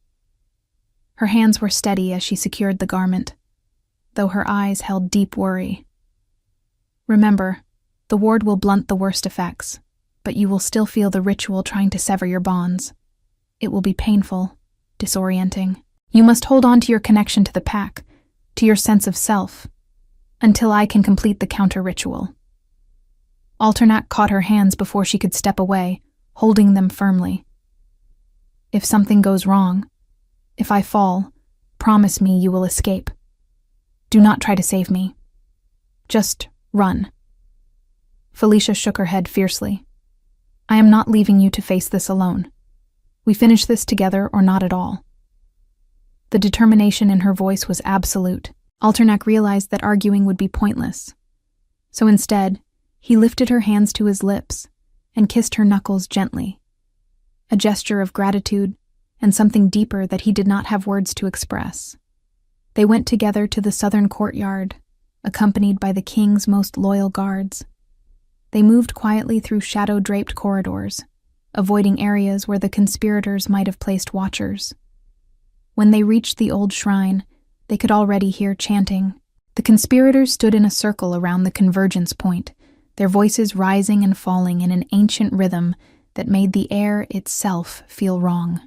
Her hands were steady as she secured the garment, though her eyes held deep worry. Remember, the ward will blunt the worst effects, but you will still feel the ritual trying to sever your bonds. It will be painful, disorienting. You must hold on to your connection to the pack, to your sense of self, until I can complete the counter-ritual. Alternac caught her hands before she could step away, holding them firmly. If something goes wrong, if I fall, promise me you will escape. Do not try to save me. Just run. Felicia shook her head fiercely. I am not leaving you to face this alone. We finish this together or not at all. The determination in her voice was absolute. Alternac realized that arguing would be pointless. So instead, he lifted her hands to his lips and kissed her knuckles gently, a gesture of gratitude and something deeper that he did not have words to express. They went together to the southern courtyard, accompanied by the king's most loyal guards. They moved quietly through shadow-draped corridors, avoiding areas where the conspirators might have placed watchers. When they reached the old shrine, they could already hear chanting. The conspirators stood in a circle around the convergence point, their voices rising and falling in an ancient rhythm that made the air itself feel wrong.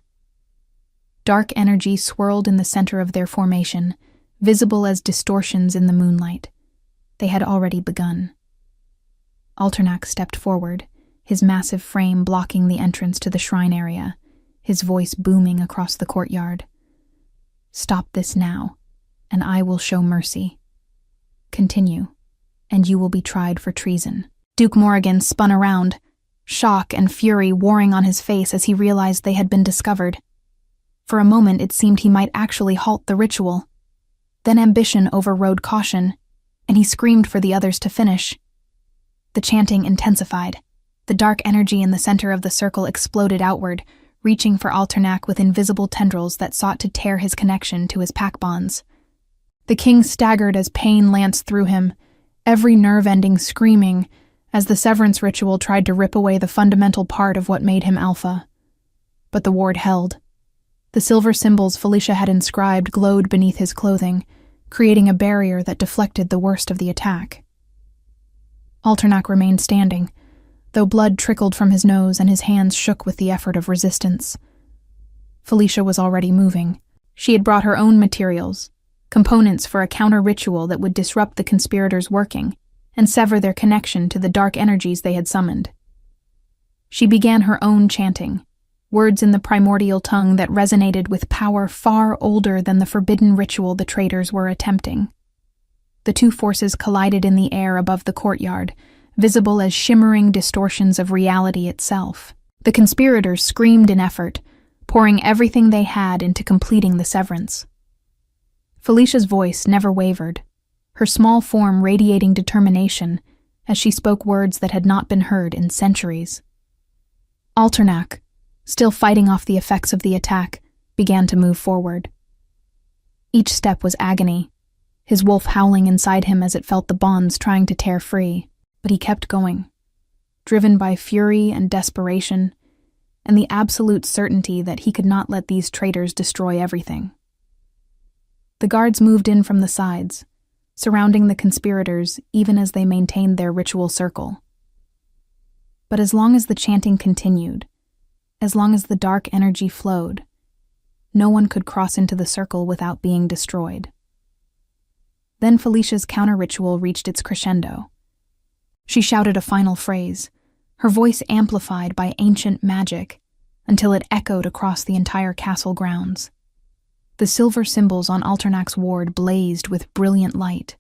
Dark energy swirled in the center of their formation, visible as distortions in the moonlight. They had already begun. Alternac stepped forward, his massive frame blocking the entrance to the shrine area, his voice booming across the courtyard. Stop this now, and I will show mercy. Continue, and you will be tried for treason. Duke Morrigan spun around, shock and fury warring on his face as he realized they had been discovered. For a moment it seemed he might actually halt the ritual. Then ambition overrode caution, and he screamed for the others to finish. The chanting intensified. The dark energy in the center of the circle exploded outward, reaching for Alternac with invisible tendrils that sought to tear his connection to his pack bonds. The king staggered as pain lanced through him, every nerve ending screaming, as the severance ritual tried to rip away the fundamental part of what made him alpha. But the ward held. The silver symbols Felicia had inscribed glowed beneath his clothing, creating a barrier that deflected the worst of the attack. Alternac remained standing, though blood trickled from his nose and his hands shook with the effort of resistance. Felicia was already moving. She had brought her own materials, components for a counter-ritual that would disrupt the conspirators' working and sever their connection to the dark energies they had summoned. She began her own chanting, words in the primordial tongue that resonated with power far older than the forbidden ritual the traitors were attempting. The two forces collided in the air above the courtyard, visible as shimmering distortions of reality itself. The conspirators screamed in effort, pouring everything they had into completing the severance. Felicia's voice never wavered, her small form radiating determination as she spoke words that had not been heard in centuries. Alternac, still fighting off the effects of the attack, began to move forward. Each step was agony, his wolf howling inside him as it felt the bonds trying to tear free, but he kept going, driven by fury and desperation, and the absolute certainty that he could not let these traitors destroy everything. The guards moved in from the sides, surrounding the conspirators even as they maintained their ritual circle. But as long as the chanting continued, as long as the dark energy flowed, no one could cross into the circle without being destroyed. Then Felicia's counter-ritual reached its crescendo. She shouted a final phrase, her voice amplified by ancient magic, until it echoed across the entire castle grounds. The silver symbols on Alternac's ward blazed with brilliant light,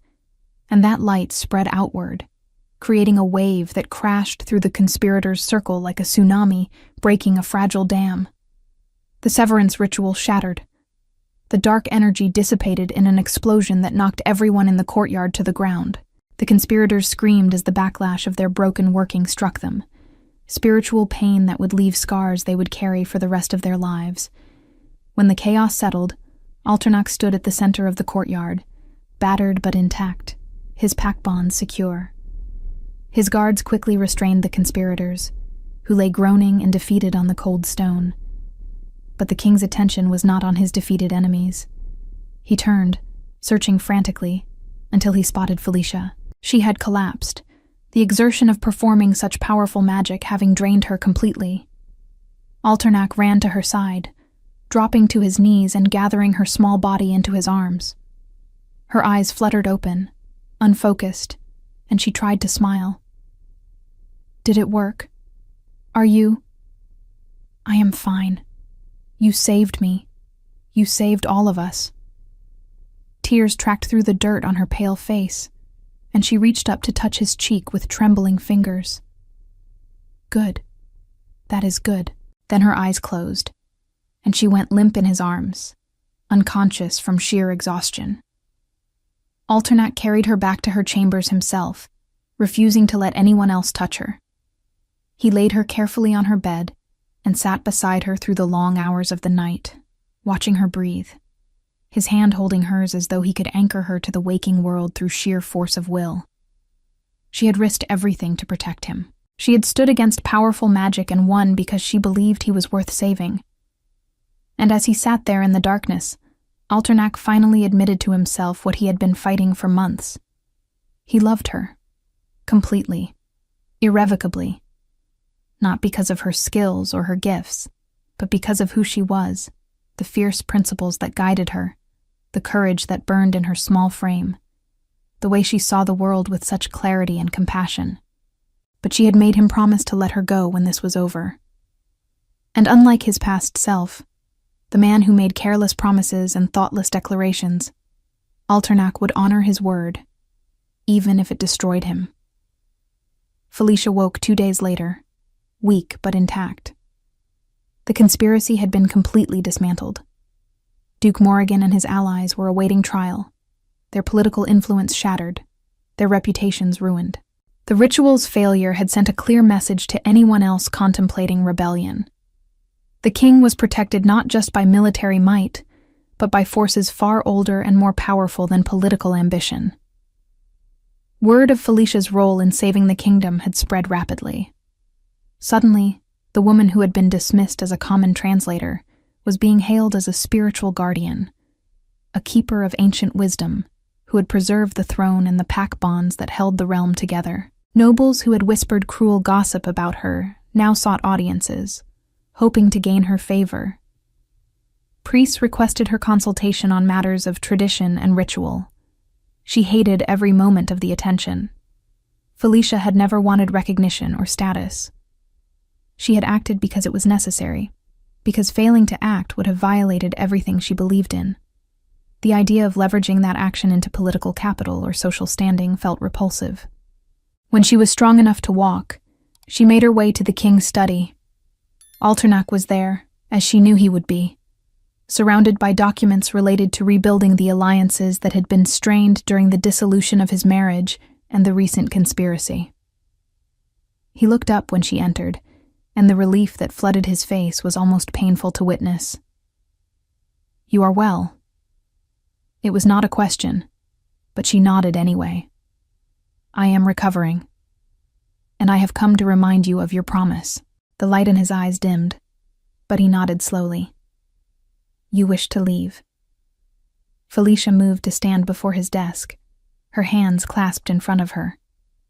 and that light spread outward, creating a wave that crashed through the conspirators' circle like a tsunami breaking a fragile dam. The severance ritual shattered. The dark energy dissipated in an explosion that knocked everyone in the courtyard to the ground. The conspirators screamed as the backlash of their broken working struck them, spiritual pain that would leave scars they would carry for the rest of their lives. When the chaos settled, Alternac stood at the center of the courtyard, battered but intact, his pack bonds secure. His guards quickly restrained the conspirators, who lay groaning and defeated on the cold stone. But the king's attention was not on his defeated enemies. He turned, searching frantically, until he spotted Felicia. She had collapsed, the exertion of performing such powerful magic having drained her completely. Alternac ran to her side, dropping to his knees and gathering her small body into his arms. Her eyes fluttered open, unfocused, and she tried to smile. "Did it work? Are you?" "I am fine. You saved me. You saved all of us." Tears tracked through the dirt on her pale face, and she reached up to touch his cheek with trembling fingers. "Good. That is good." Then her eyes closed, and she went limp in his arms, unconscious from sheer exhaustion. Alternac carried her back to her chambers himself, refusing to let anyone else touch her. He laid her carefully on her bed and sat beside her through the long hours of the night, watching her breathe, his hand holding hers as though he could anchor her to the waking world through sheer force of will. She had risked everything to protect him. She had stood against powerful magic and won because she believed he was worth saving. And as he sat there in the darkness, Alternac finally admitted to himself what he had been fighting for months. He loved her. Completely. Irrevocably. Not because of her skills or her gifts, but because of who she was, the fierce principles that guided her, the courage that burned in her small frame, the way she saw the world with such clarity and compassion. But she had made him promise to let her go when this was over. And unlike his past self, the man who made careless promises and thoughtless declarations, Alternac would honor his word, even if it destroyed him. Felicia woke 2 days later, weak but intact. The conspiracy had been completely dismantled. Duke Morrigan and his allies were awaiting trial, their political influence shattered, their reputations ruined. The ritual's failure had sent a clear message to anyone else contemplating rebellion. The king was protected not just by military might, but by forces far older and more powerful than political ambition. Word of Felicia's role in saving the kingdom had spread rapidly. Suddenly, the woman who had been dismissed as a common translator was being hailed as a spiritual guardian, a keeper of ancient wisdom who had preserved the throne and the pack bonds that held the realm together. Nobles who had whispered cruel gossip about her now sought audiences, hoping to gain her favor. Priests requested her consultation on matters of tradition and ritual. She hated every moment of the attention. Felicia had never wanted recognition or status. She had acted because it was necessary, because failing to act would have violated everything she believed in. The idea of leveraging that action into political capital or social standing felt repulsive. When she was strong enough to walk, she made her way to the king's study. Alternac was there, as she knew he would be, surrounded by documents related to rebuilding the alliances that had been strained during the dissolution of his marriage and the recent conspiracy. He looked up when she entered, and the relief that flooded his face was almost painful to witness. "You are well." It was not a question, but she nodded anyway. "I am recovering, and I have come to remind you of your promise." The light in his eyes dimmed, but he nodded slowly. "You wish to leave." Felicia moved to stand before his desk, her hands clasped in front of her,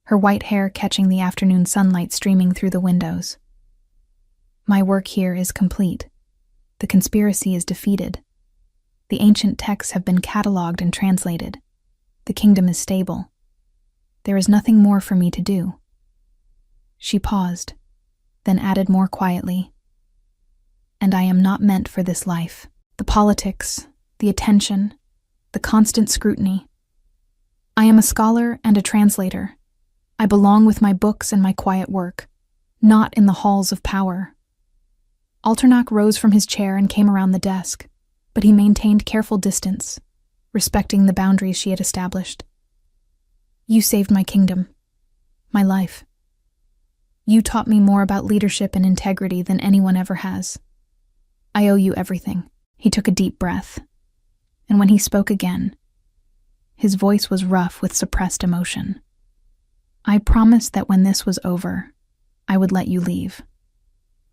her white hair catching the afternoon sunlight streaming through the windows. "My work here is complete. The conspiracy is defeated. The ancient texts have been catalogued and translated. The kingdom is stable. There is nothing more for me to do." She paused, then added more quietly, "And I am not meant for this life. The politics, the attention, the constant scrutiny. I am a scholar and a translator. I belong with my books and my quiet work, not in the halls of power." Alternac rose from his chair and came around the desk, but he maintained careful distance, respecting the boundaries she had established. "You saved my kingdom, my life. You taught me more about leadership and integrity than anyone ever has. I owe you everything." He took a deep breath, and when he spoke again, his voice was rough with suppressed emotion. "I promised that when this was over, I would let you leave.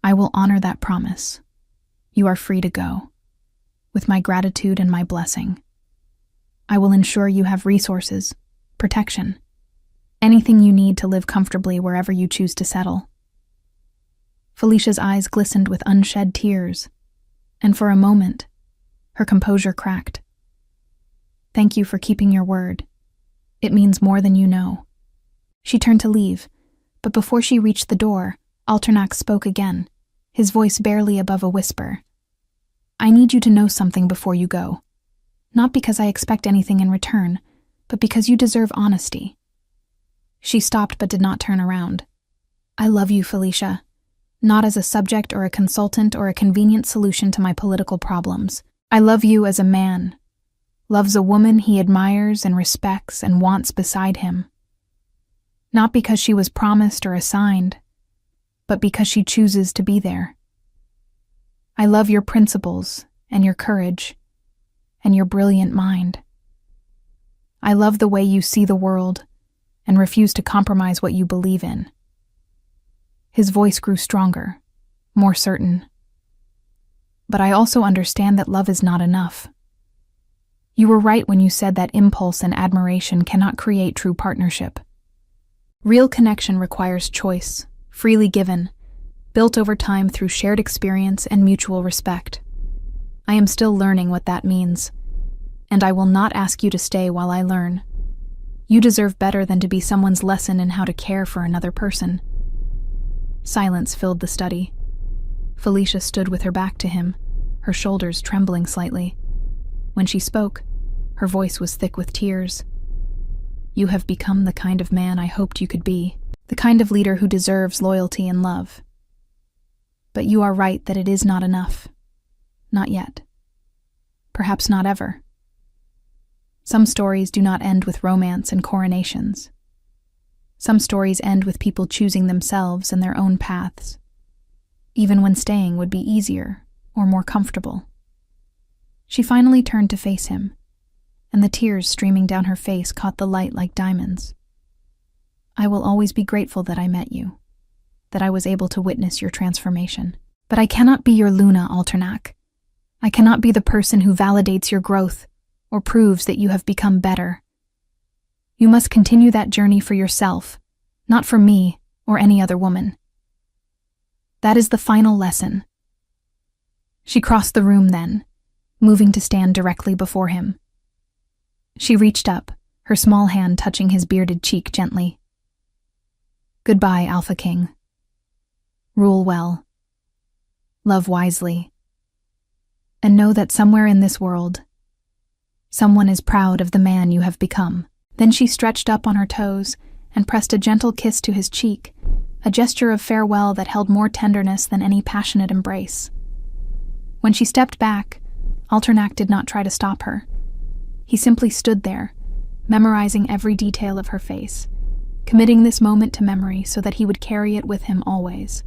I will honor that promise. You are free to go, with my gratitude and my blessing. I will ensure you have resources, protection, anything you need to live comfortably wherever you choose to settle." Felicia's eyes glistened with unshed tears, and for a moment, her composure cracked. "Thank you for keeping your word. It means more than you know." She turned to leave, but before she reached the door, Alternac spoke again, his voice barely above a whisper. "I need you to know something before you go. Not because I expect anything in return, but because you deserve honesty." She stopped but did not turn around. "I love you, Felicia. Not as a subject or a consultant or a convenient solution to my political problems. I love you as a man. Loves a woman he admires and respects and wants beside him. Not because she was promised or assigned, but because she chooses to be there. I love your principles and your courage and your brilliant mind. I love the way you see the world and refuse to compromise what you believe in." His voice grew stronger, more certain. "But I also understand that love is not enough. You were right when you said that impulse and admiration cannot create true partnership. Real connection requires choice, freely given, built over time through shared experience and mutual respect. I am still learning what that means, and I will not ask you to stay while I learn. You deserve better than to be someone's lesson in how to care for another person." Silence filled the study. Felicia stood with her back to him, her shoulders trembling slightly. When she spoke, her voice was thick with tears. "You have become the kind of man I hoped you could be, the kind of leader who deserves loyalty and love. But you are right that it is not enough. Not yet. Perhaps not ever. Some stories do not end with romance and coronations. Some stories end with people choosing themselves and their own paths, even when staying would be easier or more comfortable." She finally turned to face him, and the tears streaming down her face caught the light like diamonds. "I will always be grateful that I met you, that I was able to witness your transformation. But I cannot be your Luna, Alternac. I cannot be the person who validates your growth or proves that you have become better. You must continue that journey for yourself, Not for me or any other woman. That is the final lesson. She crossed the room then, moving to stand directly before him. She reached up, her small hand touching his bearded cheek gently. Goodbye, Alpha King. Rule well. Love wisely. And know that somewhere in this world, someone is proud of the man you have become. Then she stretched up on her toes and pressed a gentle kiss to his cheek, a gesture of farewell that held more tenderness than any passionate embrace. When she stepped back, Alternac did not try to stop her. He simply stood there, memorizing every detail of her face, committing this moment to memory so that he would carry it with him always.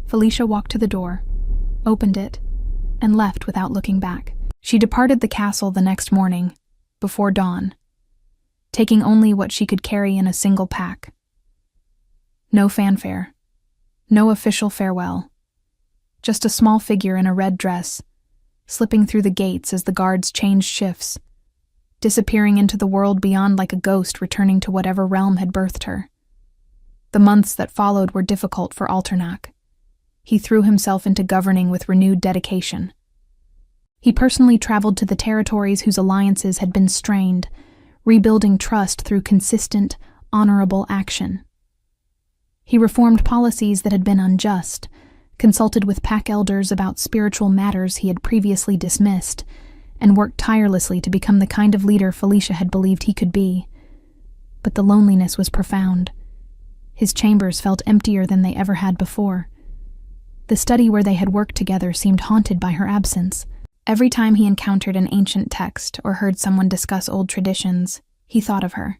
Felicia walked to the door, opened it, and left without looking back. She departed the castle the next morning, before dawn, taking only what she could carry in a single pack. No fanfare, no official farewell, just a small figure in a red dress, slipping through the gates as the guards changed shifts, disappearing into the world beyond like a ghost returning to whatever realm had birthed her. The months that followed were difficult for Alternac. He threw himself into governing with renewed dedication. He personally traveled to the territories whose alliances had been strained, rebuilding trust through consistent, honorable action. He reformed policies that had been unjust, consulted with pack elders about spiritual matters he had previously dismissed, and worked tirelessly to become the kind of leader Felicia had believed he could be. But the loneliness was profound. His chambers felt emptier than they ever had before. The study where they had worked together seemed haunted by her absence. Every time he encountered an ancient text or heard someone discuss old traditions, he thought of her,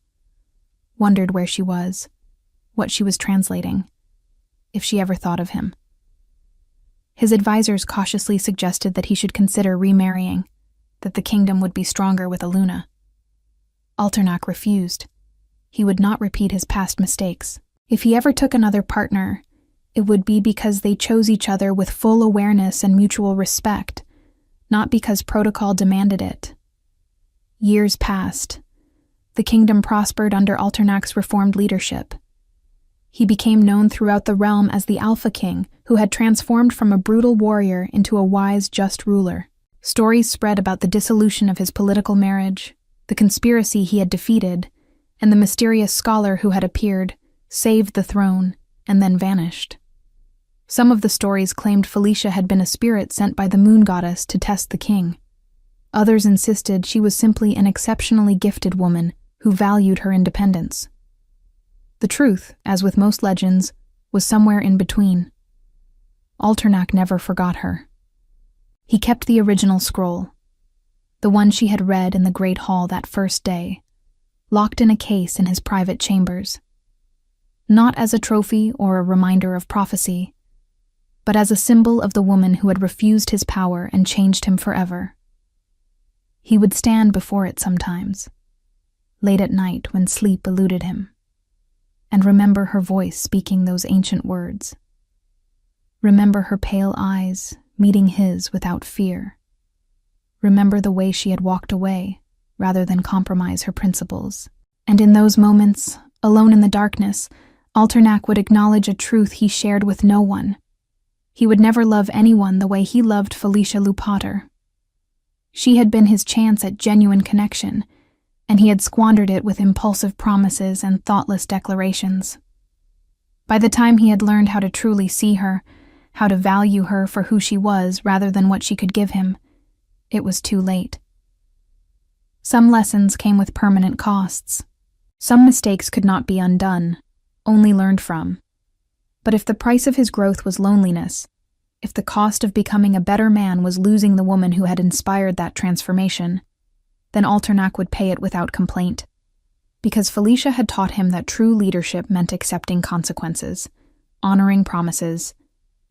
wondered where she was, what she was translating, if she ever thought of him. His advisors cautiously suggested that he should consider remarrying, that the kingdom would be stronger with Aluna. Alternac refused. He would not repeat his past mistakes. If he ever took another partner, it would be because they chose each other with full awareness and mutual respect, not because protocol demanded it. Years passed. The kingdom prospered under Alternac's reformed leadership. He became known throughout the realm as the Alpha King, who had transformed from a brutal warrior into a wise, just ruler. Stories spread about the dissolution of his political marriage, the conspiracy he had defeated, and the mysterious scholar who had appeared, saved the throne, and then vanished. Some of the stories claimed Felicia had been a spirit sent by the moon goddess to test the king. Others insisted she was simply an exceptionally gifted woman who valued her independence. The truth, as with most legends, was somewhere in between. Alternac never forgot her. He kept the original scroll, the one she had read in the great hall that first day, locked in a case in his private chambers. Not as a trophy or a reminder of prophecy, but as a symbol of the woman who had refused his power and changed him forever. He would stand before it sometimes, late at night when sleep eluded him, and remember her voice speaking those ancient words. Remember her pale eyes meeting his without fear. Remember the way she had walked away rather than compromise her principles. And in those moments, alone in the darkness, Alternac would acknowledge a truth he shared with no one. He would never love anyone the way he loved Felicia Lupater. She had been his chance at genuine connection, and he had squandered it with impulsive promises and thoughtless declarations. By the time he had learned how to truly see her, how to value her for who she was rather than what she could give him, it was too late. Some lessons came with permanent costs. Some mistakes could not be undone, only learned from. But if the price of his growth was loneliness, if the cost of becoming a better man was losing the woman who had inspired that transformation, then Alternac would pay it without complaint. Because Felicia had taught him that true leadership meant accepting consequences, honoring promises,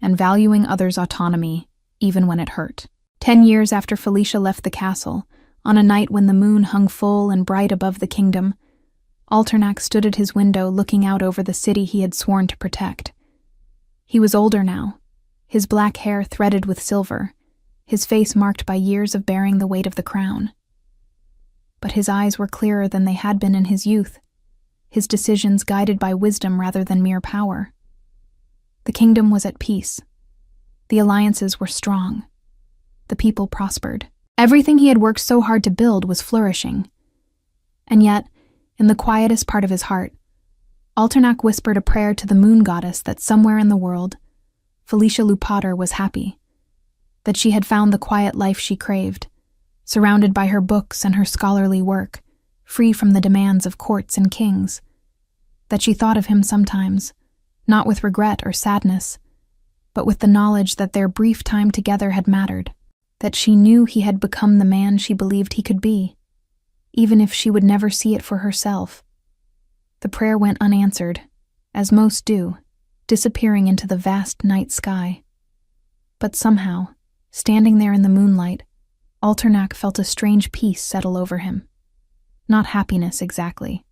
and valuing others' autonomy, even when it hurt. 10 years after Felicia left the castle, on a night when the moon hung full and bright above the kingdom, Alternac stood at his window looking out over the city he had sworn to protect. He was older now, his black hair threaded with silver, his face marked by years of bearing the weight of the crown. But his eyes were clearer than they had been in his youth. his decisions guided by wisdom rather than mere power. The kingdom was at peace. The alliances were strong. The people prospered. Everything he had worked so hard to build was flourishing. And yet, in the quietest part of his heart, Alternac whispered a prayer to the moon goddess that somewhere in the world, Felicia Lupater was happy, that she had found the quiet life she craved, surrounded by her books and her scholarly work, free from the demands of courts and kings, that she thought of him sometimes, not with regret or sadness, but with the knowledge that their brief time together had mattered, that she knew he had become the man she believed he could be, even if she would never see it for herself. The prayer went unanswered, as most do, disappearing into the vast night sky. But somehow, standing there in the moonlight, Alternac felt a strange peace settle over him. Not happiness exactly,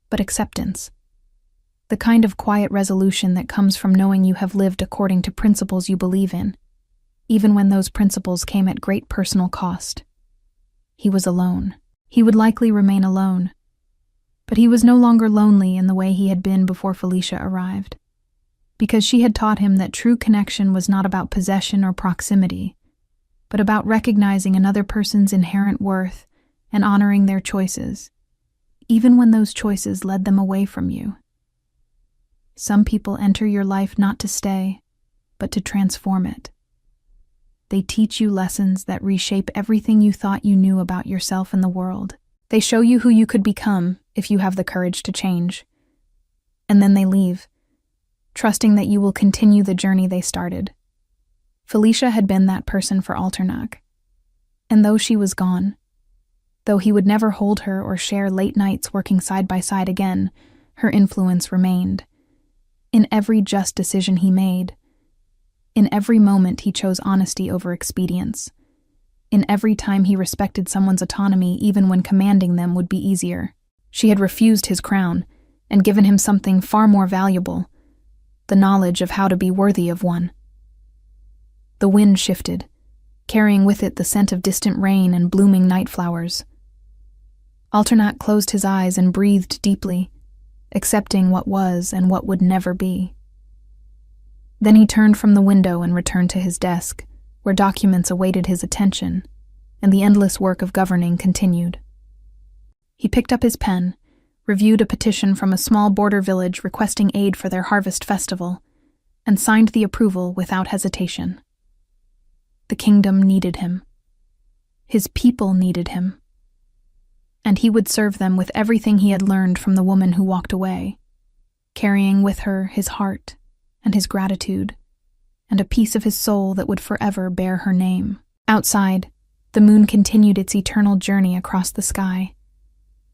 but acceptance. The kind of quiet resolution that comes from knowing you have lived according to principles you believe in, even when those principles came at great personal cost. He was alone. He would likely remain alone. But he was no longer lonely in the way he had been before Felicia arrived, because she had taught him that true connection was not about possession or proximity, but about recognizing another person's inherent worth and honoring their choices, even when those choices led them away from you. Some people enter your life not to stay, but to transform it. They teach you lessons that reshape everything you thought you knew about yourself and the world. They show you who you could become if you have the courage to change. And then they leave, trusting that you will continue the journey they started. Felicia had been that person for Alternac. And though she was gone, though he would never hold her or share late nights working side by side again, her influence remained. In every just decision he made, in every moment he chose honesty over expedience, in every time he respected someone's autonomy even when commanding them would be easier. She had refused his crown and given him something far more valuable, the knowledge of how to be worthy of one. The wind shifted, carrying with it the scent of distant rain and blooming night flowers. Alternac closed his eyes and breathed deeply, accepting what was and what would never be. Then he turned from the window and returned to his desk, where documents awaited his attention, and the endless work of governing continued. He picked up his pen, reviewed a petition from a small border village requesting aid for their harvest festival, and signed the approval without hesitation. The kingdom needed him. His people needed him. And he would serve them with everything he had learned from the woman who walked away, carrying with her his heart and his gratitude, and a piece of his soul that would forever bear her name. Outside, the moon continued its eternal journey across the sky,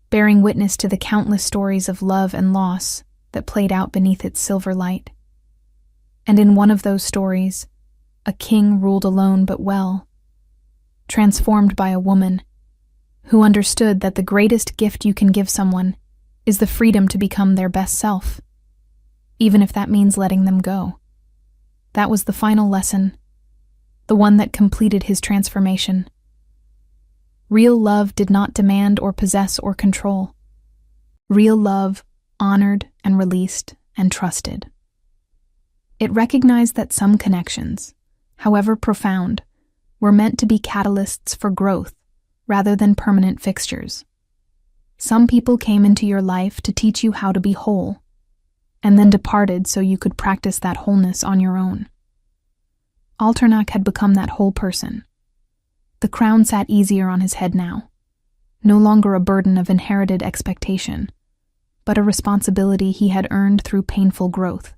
bearing witness to the countless stories of love and loss that played out beneath its silver light. And in one of those stories, a king ruled alone but well, transformed by a woman who understood that the greatest gift you can give someone is the freedom to become their best self, even if that means letting them go. That was the final lesson, the one that completed his transformation. Real love did not demand or possess or control. Real love honored and released and trusted. It recognized that some connections, however profound, were meant to be catalysts for growth rather than permanent fixtures. Some people came into your life to teach you how to be whole, and then departed so you could practice that wholeness on your own. Alternac had become that whole person. The crown sat easier on his head now, no longer a burden of inherited expectation, but a responsibility he had earned through painful growth.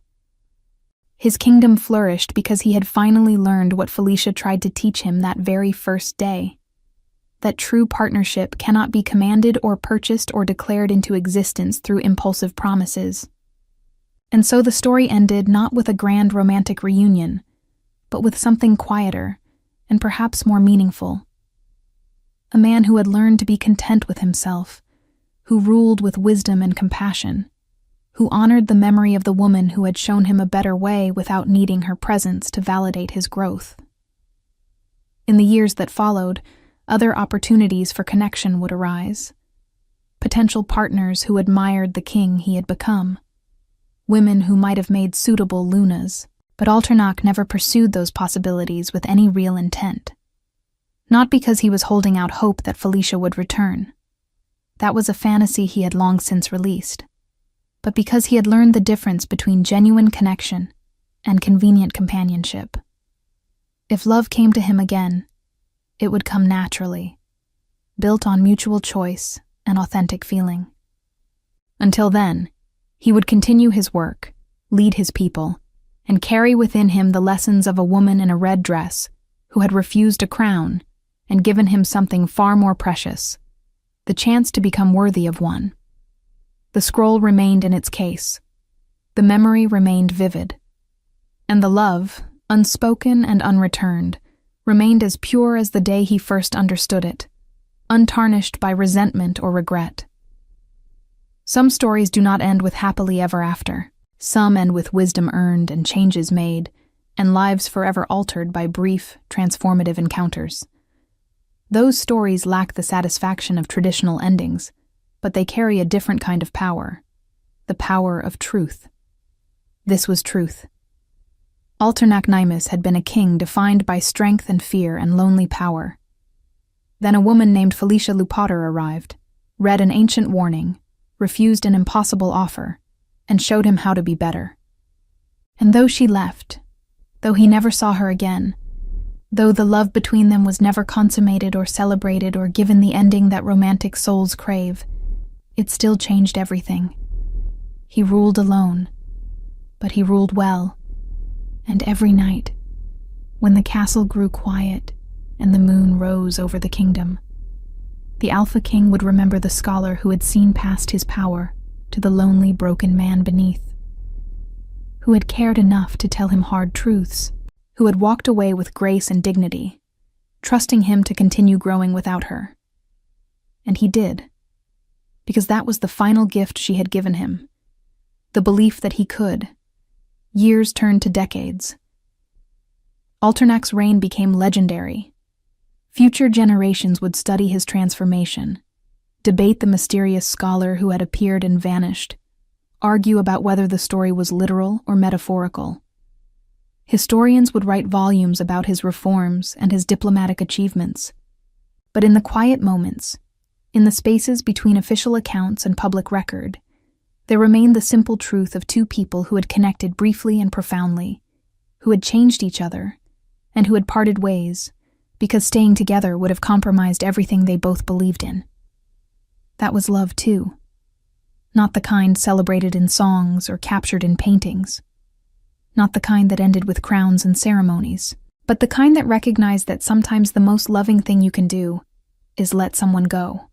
His kingdom flourished because he had finally learned what Felicia tried to teach him that very first day, that true partnership cannot be commanded or purchased or declared into existence through impulsive promises. And so the story ended not with a grand romantic reunion, but with something quieter and perhaps more meaningful. A man who had learned to be content with himself, who ruled with wisdom and compassion, who honored the memory of the woman who had shown him a better way without needing her presence to validate his growth. In the years that followed, other opportunities for connection would arise. potential partners who admired the king he had become, women who might have made suitable Lunas, but Alternak never pursued those possibilities with any real intent. Not because he was holding out hope that Felicia would return. That was a fantasy he had long since released, but because he had learned the difference between genuine connection and convenient companionship. If love came to him again, it would come naturally, built on mutual choice and authentic feeling. Until then, he would continue his work, lead his people, and carry within him the lessons of a woman in a red dress who had refused a crown and given him something far more precious, the chance to become worthy of one. The scroll remained in its case. The memory remained vivid. And the love, unspoken and unreturned, remained as pure as the day he first understood it, untarnished by resentment or regret. Some stories do not end with happily ever after. Some end with wisdom earned and changes made, and lives forever altered by brief, transformative encounters. Those stories lack the satisfaction of traditional endings, but they carry a different kind of power, the power of truth. This was truth. Alternak Nymus had been a king defined by strength and fear and lonely power. Then a woman named Felicia Lupater arrived, read an ancient warning, refused an impossible offer, and showed him how to be better. And though she left, though he never saw her again, though the love between them was never consummated or celebrated or given the ending that romantic souls crave, it still changed everything. He ruled alone, but he ruled well. And every night, when the castle grew quiet and the moon rose over the kingdom, the Alpha King would remember the scholar who had seen past his power to the lonely, broken man beneath, who had cared enough to tell him hard truths, who had walked away with grace and dignity, trusting him to continue growing without her. And he did, because that was the final gift she had given him, the belief that he could. Years turned to decades. Alternak's reign became legendary. Future generations would study his transformation, debate the mysterious scholar who had appeared and vanished, argue about whether the story was literal or metaphorical. Historians would write volumes about his reforms and his diplomatic achievements. But in the quiet moments, in the spaces between official accounts and public record, there remained the simple truth of two people who had connected briefly and profoundly, who had changed each other, and who had parted ways, because staying together would have compromised everything they both believed in. That was love, too. Not the kind celebrated in songs or captured in paintings. Not the kind that ended with crowns and ceremonies, but the kind that recognized that sometimes the most loving thing you can do is let someone go.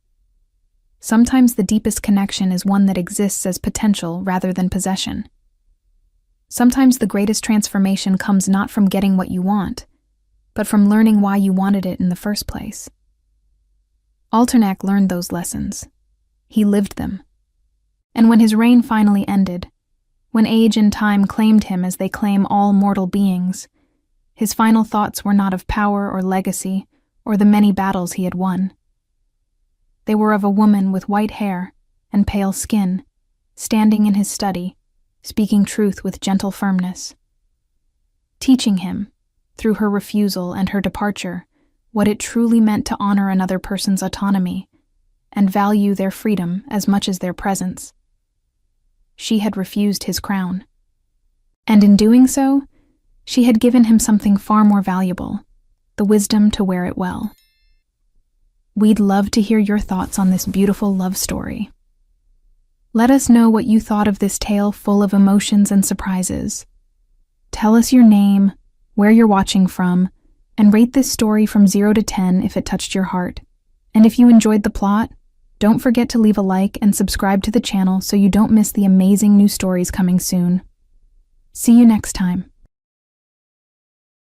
Sometimes the deepest connection is one that exists as potential rather than possession. Sometimes the greatest transformation comes not from getting what you want, but from learning why you wanted it in the first place. Alternak learned those lessons. He lived them. And when his reign finally ended, when age and time claimed him as they claim all mortal beings, his final thoughts were not of power or legacy or the many battles he had won. They were of a woman with white hair and pale skin, standing in his study, speaking truth with gentle firmness, teaching him, through her refusal and her departure, what it truly meant to honor another person's autonomy and value their freedom as much as their presence. She had refused his crown. And in doing so, she had given him something far more valuable, the wisdom to wear it well. We'd love to hear your thoughts on this beautiful love story. Let us know what you thought of this tale full of emotions and surprises. Tell us your name, where you're watching from, and rate this story from 0 to 10 if it touched your heart. And if you enjoyed the plot, don't forget to leave a like and subscribe to the channel so you don't miss the amazing new stories coming soon. See you next time.